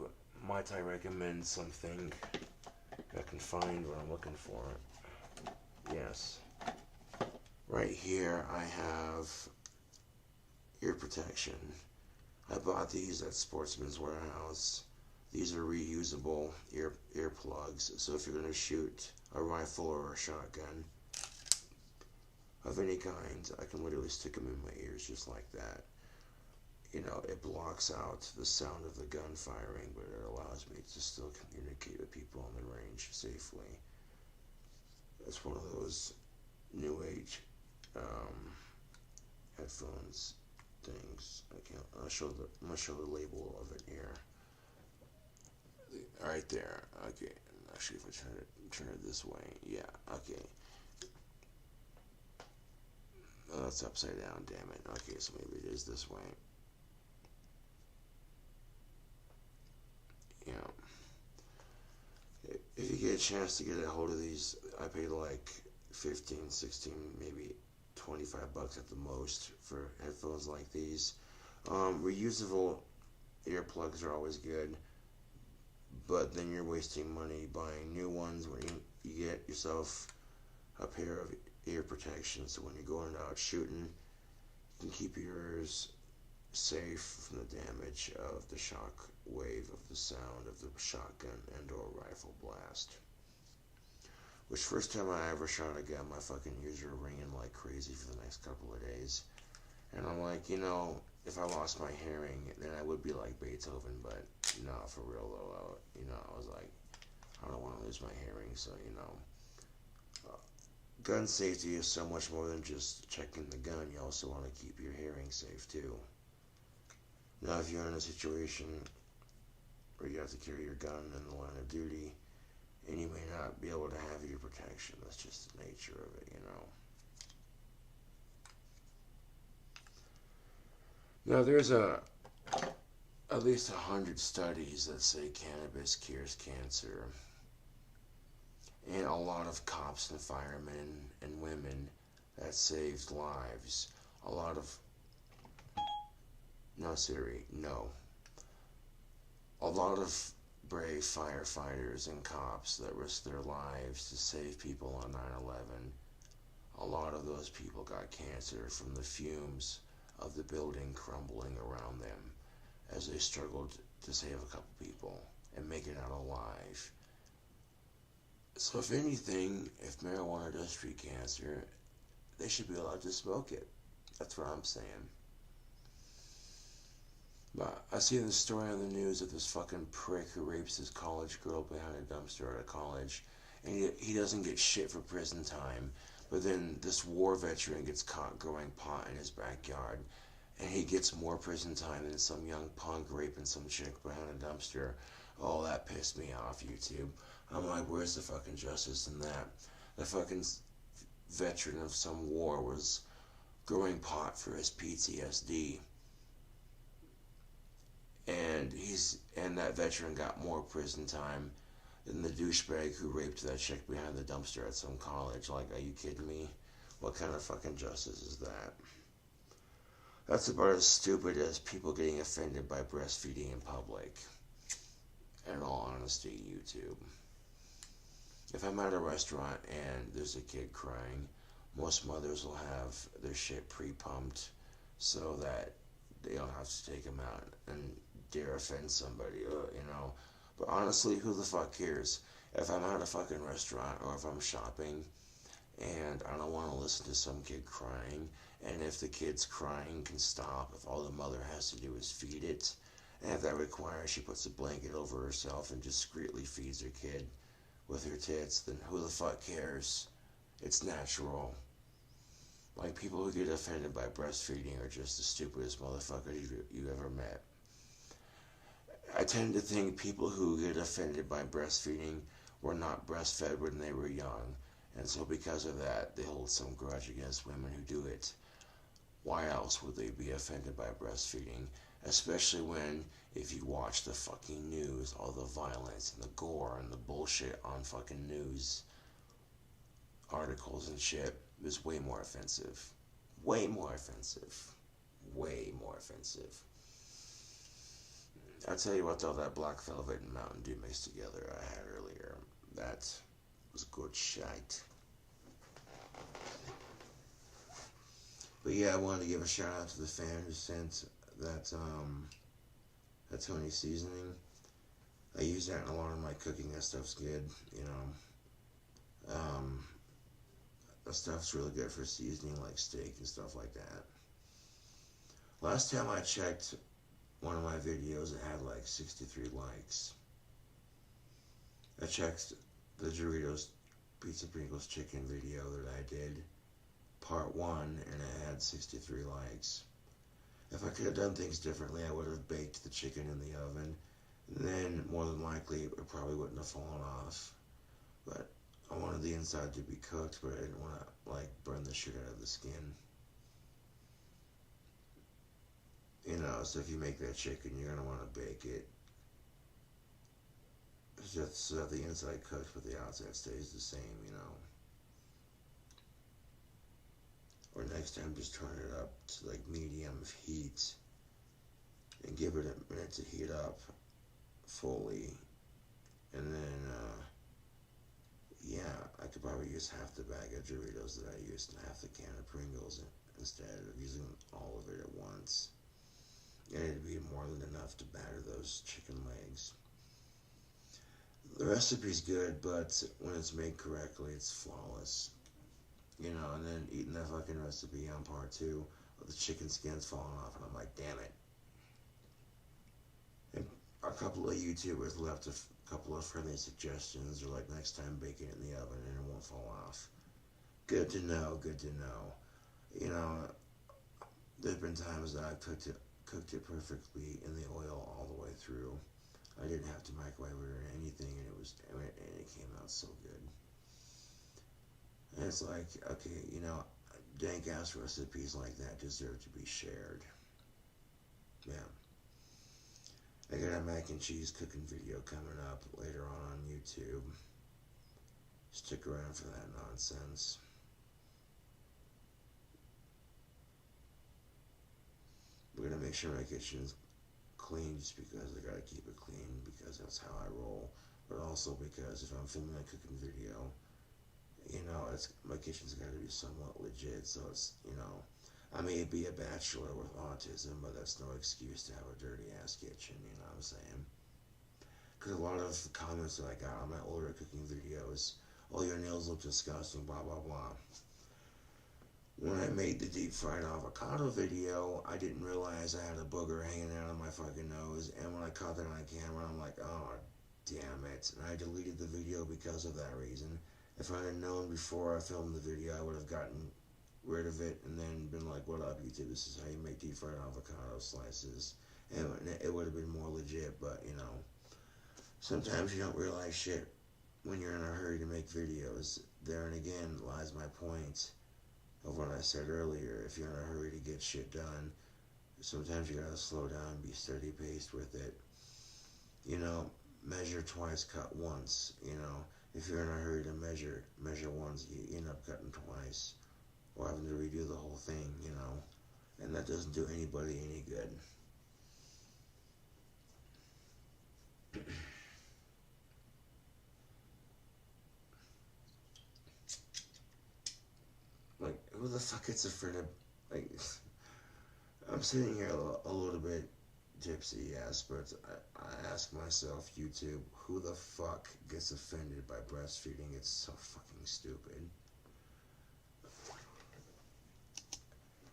S1: might I recommend something? If I can find what I'm looking for. Yes. Right here I have ear protection. I bought these at Sportsman's Warehouse. These are reusable earplugs. So if you're gonna shoot a rifle or a shotgun of any kind, I can literally stick them in my ears just like that. You know, it blocks out the sound of the gun firing, but it allows me to still communicate with people on the range safely. It's one of those new age headphones things. I'm gonna show the label of it here. Right there. Okay. Actually, if I turn it this way, yeah. Okay. Oh, that's upside down. Damn it. Okay, so maybe it is this way. Yeah. If you get a chance to get a hold of these, I paid like 15, 16, maybe $25 at the most for headphones like these. Reusable earplugs are always good, but then you're wasting money buying new ones when you get yourself a pair of ear protection, so when you're going out shooting, you can keep your ears safe from the damage of the shock wave of the sound of the shotgun and or rifle blast. Which first time I ever shot a gun, my fucking ears were ringing like crazy for the next couple of days. And I'm like, you know, if I lost my hearing, then I would be like Beethoven, but no, for real though, I was like, I don't want to lose my hearing, so, gun safety is so much more than just checking the gun. You also want to keep your hearing safe too. Now, if you're in a situation where you have to carry your gun in the line of duty, and you may not be able to have your protection, that's just the nature of it, Now, there's at least 100 studies that say cannabis cures cancer. And a lot of cops and firemen and women that saved lives. A lot of... No, Siri, no. A lot of brave firefighters and cops that risked their lives to save people on 9/11. A lot of those people got cancer from the fumes of the building crumbling around them as they struggled to save a couple people and make it out alive. So if anything, if marijuana does treat cancer, they should be allowed to smoke it. That's what I'm saying. But I see this story on the news of this fucking prick who rapes this college girl behind a dumpster at a college, and he doesn't get shit for prison time, but then this war veteran gets caught growing pot in his backyard, and he gets more prison time than some young punk raping some chick behind a dumpster. Oh, that pissed me off, YouTube. I'm like, where's the fucking justice in that? The fucking veteran of some war was growing pot for his PTSD. And that veteran got more prison time than the douchebag who raped that chick behind the dumpster at some college. Like, are you kidding me? What kind of fucking justice is that? That's about as stupid as people getting offended by breastfeeding in public. In all honesty, YouTube. If I'm at a restaurant and there's a kid crying, most mothers will have their shit pre-pumped so that they don't have to take him out and dare offend somebody, But honestly, who the fuck cares? If I'm at a fucking restaurant or if I'm shopping and I don't want to listen to some kid crying, and if the kid's crying can stop, if all the mother has to do is feed it, and if that requires she puts a blanket over herself and discreetly feeds her kid with her tits, then who the fuck cares? It's natural. Like, people who get offended by breastfeeding are just the stupidest motherfuckers you ever met. I tend to think people who get offended by breastfeeding were not breastfed when they were young, and so because of that, they hold some grudge against women who do it. Why else would they be offended by breastfeeding? Especially when, if you watch the fucking news, all the violence and the gore and the bullshit on fucking news articles and shit is way more offensive. Way more offensive. Way more offensive. I'll tell you what though, that Black Velvet and Mountain Dew mixed together I had earlier, that was good shite. But yeah, I wanted to give a shout out to the fan who sent that Tony seasoning. I use that in a lot of my cooking. That stuff's good, you know. That stuff's really good for seasoning like steak and stuff like that. Last time I checked one of my videos, it had like 63 likes. I checked the Doritos Pizza Pringles chicken video that I did, part 1, and it had 63 likes. If I could have done things differently, I would have baked the chicken in the oven, and then more than likely it probably wouldn't have fallen off. But I wanted the inside to be cooked, but I didn't want to like burn the shit out of the skin. You know, so if you make that chicken, you're gonna want to bake it just so that the inside cooks, but the outside stays the same. You know. Or next time, just turn it up to like medium heat and give it a minute to heat up fully, and then yeah, I could probably use half the bag of Doritos that I used and half the can of Pringles instead of using all of it at once. And it'd be more than enough to batter those chicken legs. The recipe's good, but when it's made correctly, it's flawless. You know, and then eating that fucking recipe on part 2, the chicken skin's falling off, and I'm like, damn it. And a couple of YouTubers left a couple of friendly suggestions. They're like, next time bake it in the oven and it won't fall off. Good to know, good to know. You know, there's been times that I've cooked it perfectly in the oil all the way through. I didn't have to microwave it or anything, and it came out so good. And it's like, okay, you know, dank ass recipes like that deserve to be shared. Yeah. I got a mac and cheese cooking video coming up later on YouTube. Stick around for that nonsense. We're gonna make sure my kitchen's clean just because I gotta keep it clean because that's how I roll. But also because if I'm filming a cooking video, you know, my kitchen's gotta be somewhat legit. So it's, you know, I may be a bachelor with autism, but that's no excuse to have a dirty ass kitchen. You know what I'm saying? Because a lot of the comments that I got on my older cooking videos, oh, your nails look disgusting, blah blah blah. When I made the deep fried avocado video, I didn't realize I had a booger hanging out of my fucking nose, and when I caught that on camera, I'm like, oh, damn it. And I deleted the video because of that reason. If I had known before I filmed the video, I would have gotten rid of it and then been like, what up, YouTube? This is how you make deep fried avocado slices. And it would have been more legit, but, you know, sometimes you don't realize shit when you're in a hurry to make videos. There and again lies my point of what I said earlier. If you're in a hurry to get shit done, sometimes you gotta slow down, be steady paced with it. You know, measure twice, cut once. You know, if you're in a hurry to measure once, you end up cutting twice, or having to redo the whole thing. You know, and that doesn't do anybody any good. Like, who the fuck gets a friend of, like, I'm sitting here a little bit tipsy, yes, but I ask myself, YouTube, who the fuck gets offended by breastfeeding? It's so fucking stupid.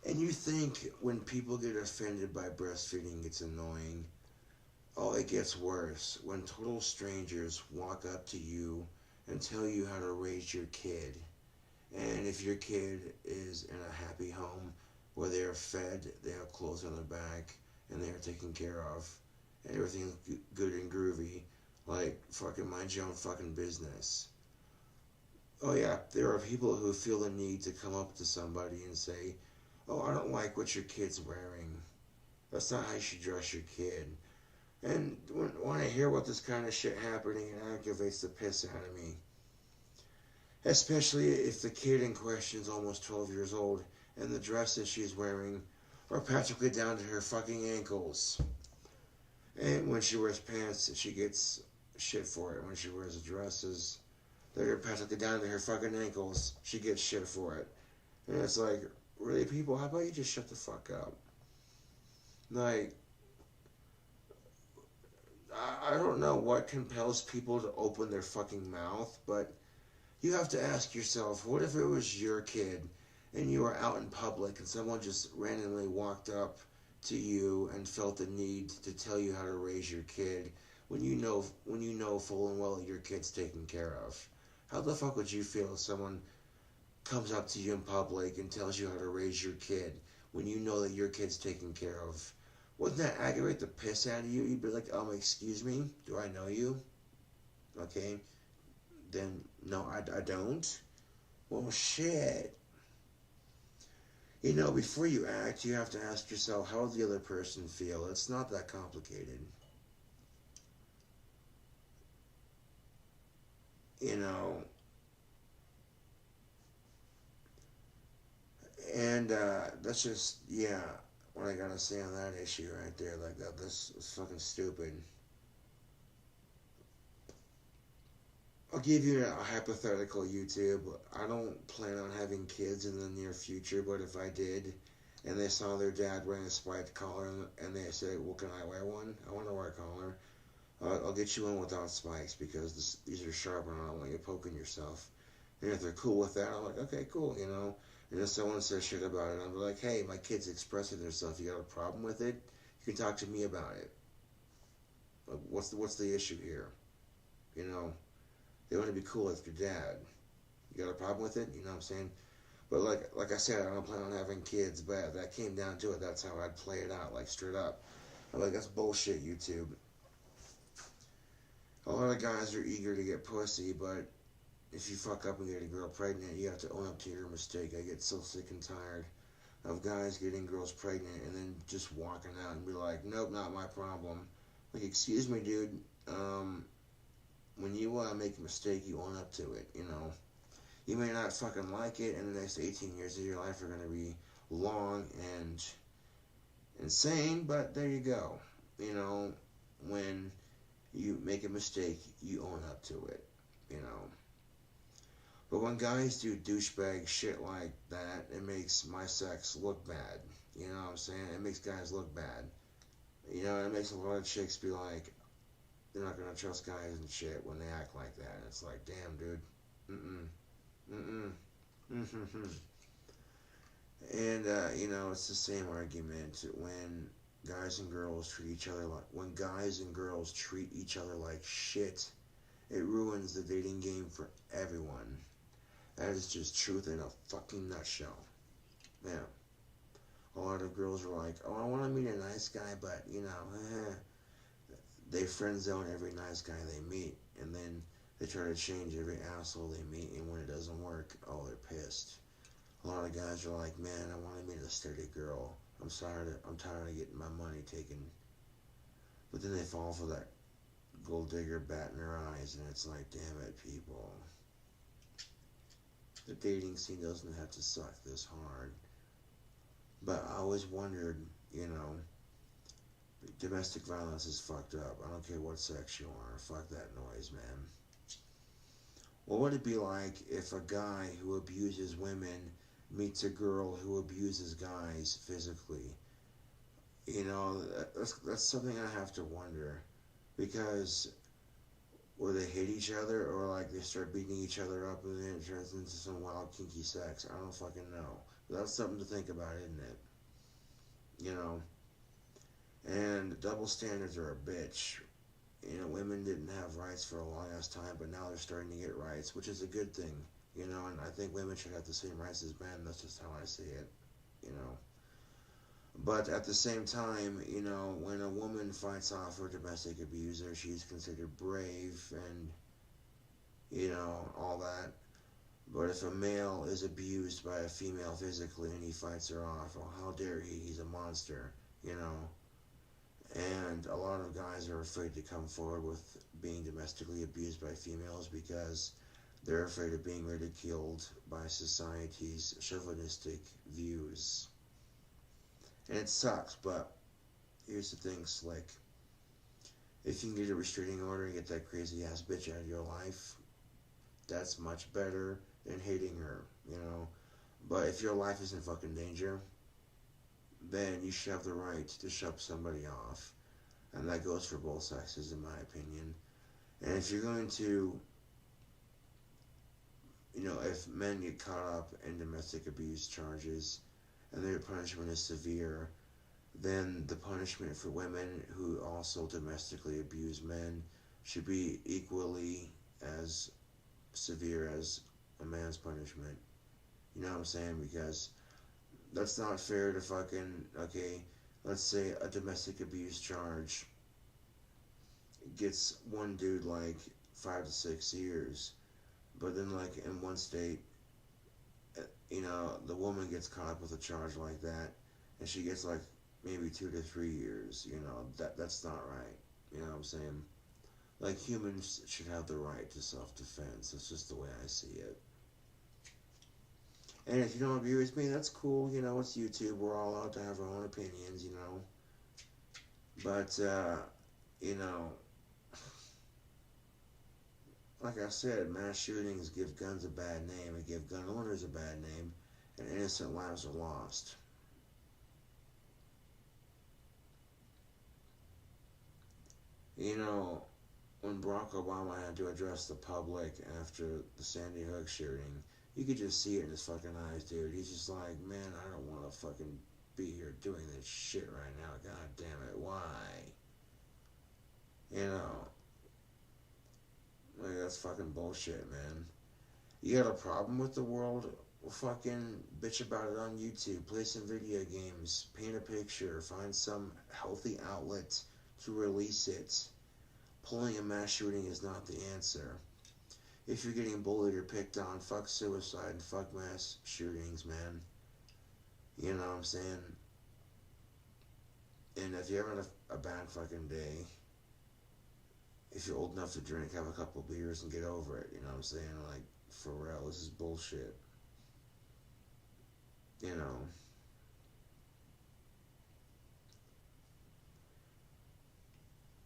S1: And you think when people get offended by breastfeeding, it's annoying. Oh, it gets worse when total strangers walk up to you and tell you how to raise your kid. And if your kid is in a happy home where they are fed, they have clothes on their back, and they are taken care of, and everything's good and groovy, like fucking mind your own fucking business. Oh yeah, there are people who feel the need to come up to somebody and say, "Oh, I don't like what your kid's wearing. That's not how you should dress your kid." And when I hear about this kind of shit happening, it aggravates the piss out of me. Especially if the kid in question is almost 12 years old and the dresses she's wearing are practically down to her fucking ankles. And when she wears pants, she gets shit for it. When she wears dresses that are practically down to her fucking ankles, she gets shit for it. And it's like, really, people, how about you just shut the fuck up? Like, I don't know what compels people to open their fucking mouth, but you have to ask yourself, what if it was your kid and you were out in public and someone just randomly walked up to you and felt the need to tell you how to raise your kid when you know full and well that your kid's taken care of? How the fuck would you feel if someone comes up to you in public and tells you how to raise your kid when you know that your kid's taken care of? Wouldn't that aggravate the piss out of you? You'd be like, excuse me, do I know you? Okay, then no, I don't. Well, shit. You know, before you act, you have to ask yourself, how would the other person feel? It's not that complicated. You know, and that's just, yeah, what I gotta say on that issue right there. Like, this is fucking stupid. I'll give you a hypothetical, YouTube. I don't plan on having kids in the near future, but if I did, and they saw their dad wearing a spiked collar, and they said, well, can I wear one? I want to wear a collar. I'll get you one without spikes, because these are sharp, and I don't want you poking yourself. And if they're cool with that, I'm like, okay, cool, you know. And if someone says shit about it, I'm like, hey, my kid's expressing themselves. You got a problem with it? You can talk to me about it. Like, what's the issue here? You know, they want to be cool with your dad. You got a problem with it? You know what I'm saying? But like I said, I don't plan on having kids. But if that came down to it, that's how I'd play it out, like straight up. I'm like, that's bullshit, YouTube. A lot of guys are eager to get pussy, but if you fuck up and get a girl pregnant, you have to own up to your mistake. I get so sick and tired of guys getting girls pregnant and then just walking out and be like, nope, not my problem. Like, excuse me, dude. When you make a mistake, you own up to it, you know. You may not fucking like it, and the next 18 years of your life are going to be long and insane, but there you go. You know, when you make a mistake, you own up to it, you know. But when guys do douchebag shit like that, it makes my sex look bad. You know what I'm saying? It makes guys look bad. You know, it makes a lot of chicks be like, they're not gonna trust guys and shit when they act like that. And it's like, damn, dude. And you know, it's the same argument when guys and girls treat each other like shit. It ruins the dating game for everyone. That is just truth in a fucking nutshell. Yeah. A lot of girls are like, oh, I want to meet a nice guy, but you know, they friend zone every nice guy they meet, and then they try to change every asshole they meet, and when it doesn't work, oh, they're pissed. A lot of guys are like, man, I want to meet a sturdy girl. I'm tired of getting my money taken. But then they fall for that gold digger bat in their eyes, and it's like, damn it, people. The dating scene doesn't have to suck this hard. But I always wondered, you know, domestic violence is fucked up. I don't care what sex you are. Fuck that noise, man. What would it be like if a guy who abuses women meets a girl who abuses guys physically? That's something I have to wonder, because or they hate each other, or like they start beating each other up and then it turns into some wild kinky sex. I don't fucking know. That's something to think about, isn't it? You know, and double standards are a bitch. Women didn't have rights for a long ass time, but now they're starting to get rights, which is a good thing. And I think women should have the same rights as men. That's just how I see it. You know, but at the same time, when a woman fights off her domestic abuser, she's considered brave and all that. But if a male is abused by a female physically and he fights her off, well, how dare he? He's a monster, you know. And a lot of guys are afraid to come forward with being domestically abused by females because they're afraid of being ridiculed by society's chauvinistic views. And it sucks, but here's the thing, Slick. If you can get a restraining order and get that crazy ass bitch out of your life, that's much better than hating her. But if your life is in fucking danger, then you should have the right to shove somebody off. And that goes for both sexes, in my opinion. And if you're going to, if men get caught up in domestic abuse charges and their punishment is severe, then the punishment for women who also domestically abuse men should be equally as severe as a man's punishment. You know what I'm saying? Because that's not fair to fucking, okay, let's say a domestic abuse charge gets one dude like 5 to 6 years, but then like in one state, the woman gets caught up with a charge like that, and she gets like maybe 2 to 3 years. That's not right. You know what I'm saying? Like, humans should have the right to self-defense. That's just the way I see it. And if you don't agree with me, that's cool. It's YouTube. We're all allowed to have our own opinions. But, like I said, mass shootings give guns a bad name and give gun owners a bad name, and innocent lives are lost. When Barack Obama had to address the public after the Sandy Hook shooting, you could just see it in his fucking eyes, dude. He's just like, man, I don't want to fucking be here doing this shit right now. God damn it, why? Like, that's fucking bullshit, man. You got a problem with the world? Well, fucking bitch about it on YouTube. Play some video games. Paint a picture. Find some healthy outlet to release it. Pulling a mass shooting is not the answer. If you're getting bullied or picked on, fuck suicide and fuck mass shootings, man. You know what I'm saying? And if you're having a bad fucking day, if you're old enough to drink, have a couple beers and get over it. You know what I'm saying? Like, for real, this is bullshit. You know.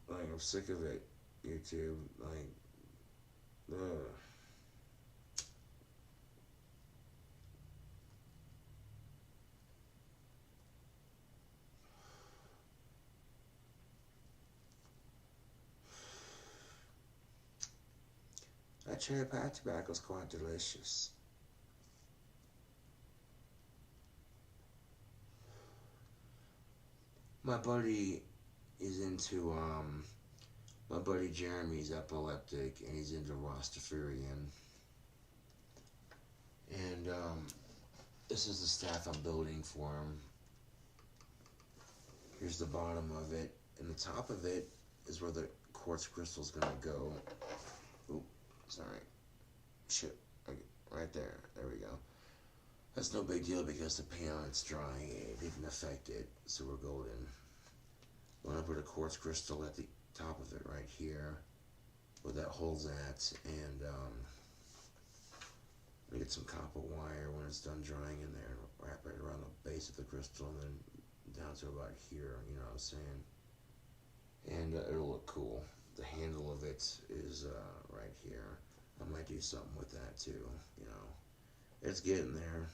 S1: Like, I'm sick of it, YouTube. Like, ugh. That cherry pie tobacco is quite delicious. My buddy is into, my buddy Jeremy's epileptic and he's into Rastafarian. And, this is the staff I'm building for him. Here's the bottom of it. And the top of it is where the quartz crystal's gonna go. Oop, sorry. Shit. Okay, right there. There we go. That's no big deal because the paint on it's dry. It didn't affect it, so we're golden. I'm gonna put a quartz crystal at the top of it right here, where that hole's at, and get some copper wire when it's done drying in there, wrap it around the base of the crystal, and then down to about here. You know what I'm saying? And it'll look cool. The handle of it is right here. I might do something with that too. It's getting there.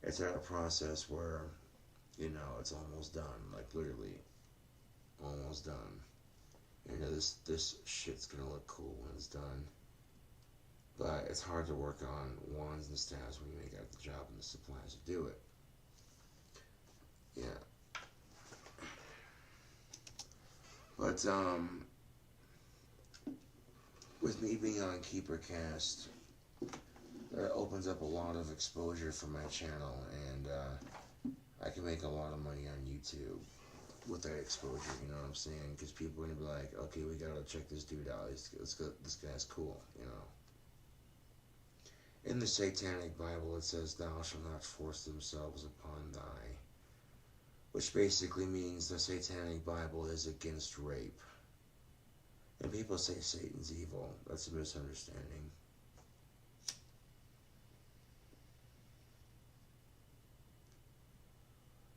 S1: It's at a process where You know, it's almost done. Like, literally, almost done. You know, this shit's gonna look cool when it's done. But it's hard to work on wands and staffs when you make out the job and the supplies to do it. Yeah. But, with me being on KeeperCast, that opens up a lot of exposure for my channel, and I can make a lot of money on YouTube with that exposure, you know what I'm saying? Because people are going to be like, okay, we got to check this dude out. This guy's cool, you know. In the Satanic Bible, it says, thou shalt not force themselves upon thy, which basically means the Satanic Bible is against rape. And people say Satan's evil. That's a misunderstanding.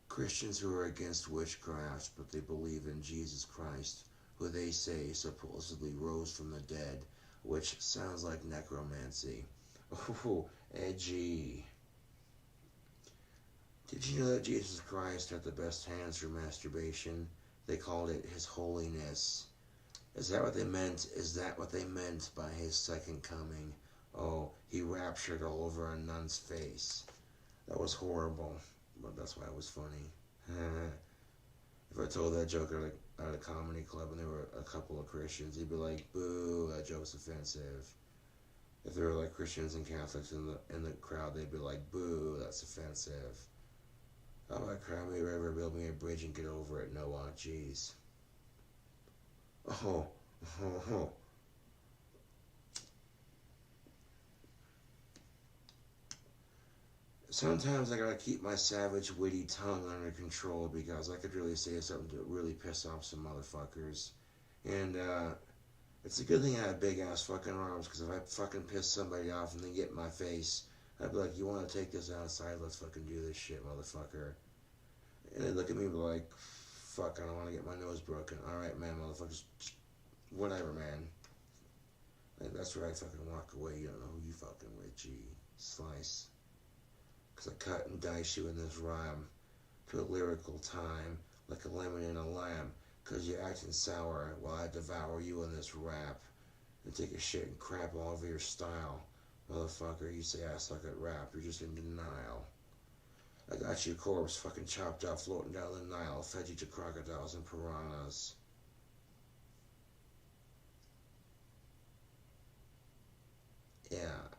S1: Christians who are against witchcraft, but they believe in Jesus Christ, who they say supposedly rose from the dead, which sounds like necromancy. Oh, edgy. Did you know that Jesus Christ had the best hands for masturbation? They called it His Holiness. Is that what they meant? Is that what they meant by His second coming? Oh, He raptured all over a nun's face. That was horrible, but that's why it was funny. If I told that joke at a comedy club and there were a couple of Christians, he'd be like, boo, that joke's offensive. If there were like Christians and Catholics in the crowd, they'd be like, boo, that's offensive. How about cry me a river, build me a bridge and get over it, Noah, jeez. Oh, oh, oh. Sometimes I gotta keep my savage, witty tongue under control because I could really say something to really piss off some motherfuckers. And, it's a good thing I have big ass fucking arms, because if I fucking piss somebody off and they get in my face, I'd be like, you wanna take this outside? Let's fucking do this shit, motherfucker. And they look at me and be like, fuck, I don't wanna get my nose broken. Alright, man, motherfuckers. Whatever, man. Like, that's where I fucking walk away. You don't know who you fucking with, G. Slice. Because I cut and dice you in this rhyme to a lyrical time, like a lemon in a lamb. Because you're acting sour while I devour you in this rap and take a shit and crap all over your style. Motherfucker, you say I suck at rap. You're just in denial. I got your corpse fucking chopped up floating down the Nile, fed you to crocodiles and piranhas. Yeah,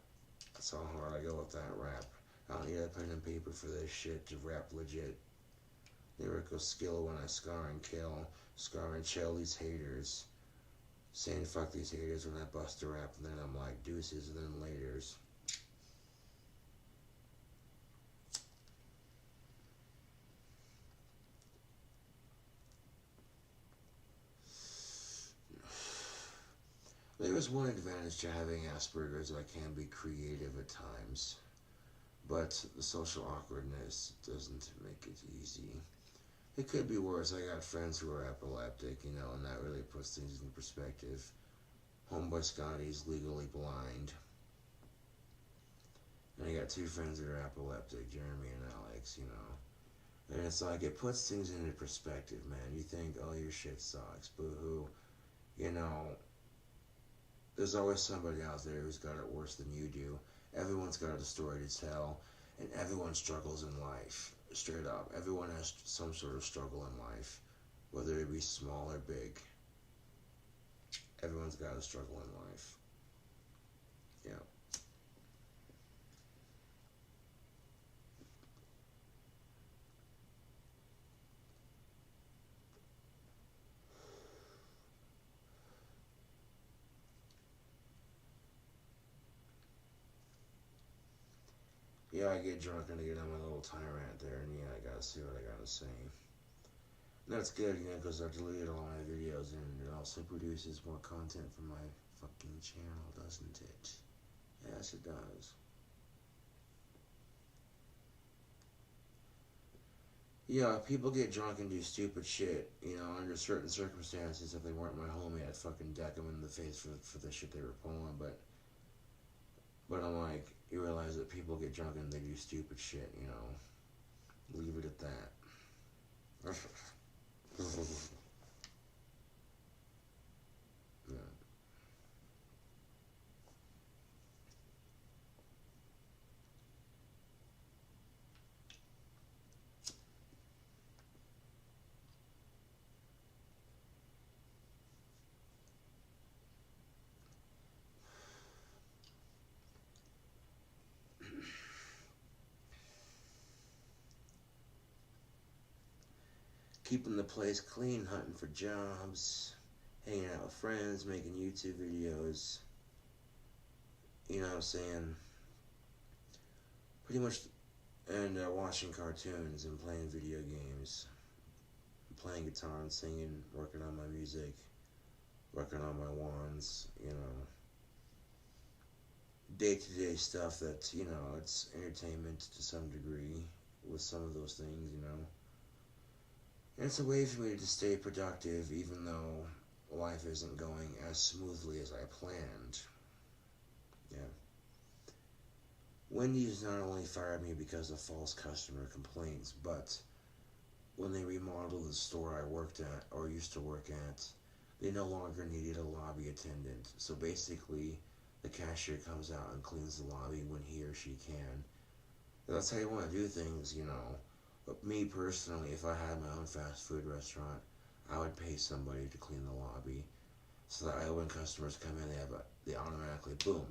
S1: that's how hard I go with that rap. I don't need a pen and paper for this shit to rap legit. Lyrical skill when I scar and kill, scar and chill these haters. Saying fuck these haters when I bust a rap, and then I'm like deuces and then laters. There is one advantage to having Asperger's. I can be creative at times, but the social awkwardness doesn't make it easy. It could be worse. I got friends who are epileptic, you know, and that really puts things in perspective. Homeboy Scotty's legally blind. And I got two friends that are epileptic, Jeremy and Alex, you know. And it's like, it puts things into perspective, man. You think, oh, your shit sucks, boo-hoo. You know, there's always somebody out there who's got it worse than you do. Everyone's got a story to tell, and everyone struggles in life. Straight up. Everyone has some sort of struggle in life, whether it be small or big. Everyone's got a struggle in life. Yeah. Yeah, I get drunk and I get on my little tyrant there, and yeah, I gotta see what I gotta say. And that's good, you know, because I've deleted all my videos, and it also produces more content for my fucking channel, doesn't it? Yes, it does. Yeah, people get drunk and do stupid shit, you know, under certain circumstances. If they weren't my homie, I'd fucking deck them in the face for the shit they were pulling, but I'm like, you realize that people get drunk and they do stupid shit, you know. Leave it at that. Yeah. Keeping the place clean, hunting for jobs, hanging out with friends, making YouTube videos. You know what I'm saying? Pretty much, and watching cartoons and playing video games, playing guitar and singing, working on my music, working on my wands. You know, day-to-day stuff that, you know, it's entertainment to some degree with some of those things, you know. And it's a way for me to stay productive even though life isn't going as smoothly as I planned. Yeah. Wendy's not only fired me because of false customer complaints, but when they remodeled the store I worked at or used to work at, they no longer needed a lobby attendant. So basically, the cashier comes out and cleans the lobby when he or she can. That's how you want to do things, you know. But me personally, if I had my own fast food restaurant, I would pay somebody to clean the lobby so that when customers come in, they automatically, boom,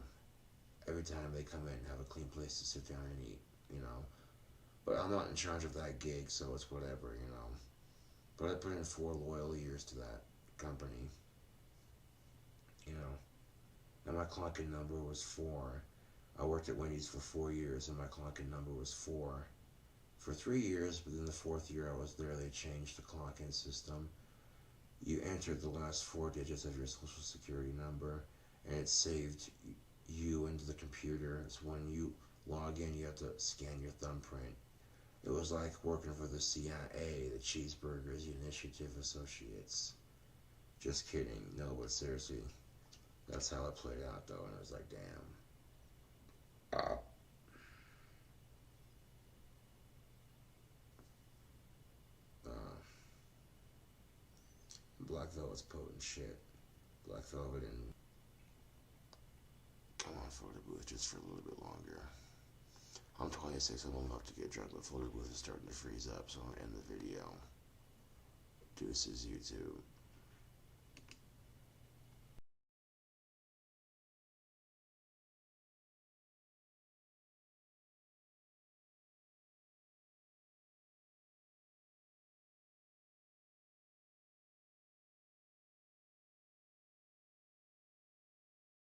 S1: every time they come in, have a clean place to sit down and eat, you know. But I'm not in charge of that gig, so it's whatever, you know. But I put in 4 loyal years to that company, you know. And my clock-in number was 4. I worked at Wendy's for 4 years, and my clock-in number was 4. For 3 years, but in the 4th year I was there, they changed the clock-in system. You entered the last 4 digits of your social security number, and it saved you into the computer. So when you log in, you have to scan your thumbprint. It was like working for the CIA, the Cheeseburgers Initiative Associates. Just kidding. No, but seriously, that's how it played out, though, and I was like, damn. Uh, uh, Black Velvet's potent shit. Black Velvet and come on, Photo Booth, just for a little bit longer. I'm 26, I'm about to get drunk, but Photo Booth is starting to freeze up, so I'm gonna end the video. Deuces, YouTube.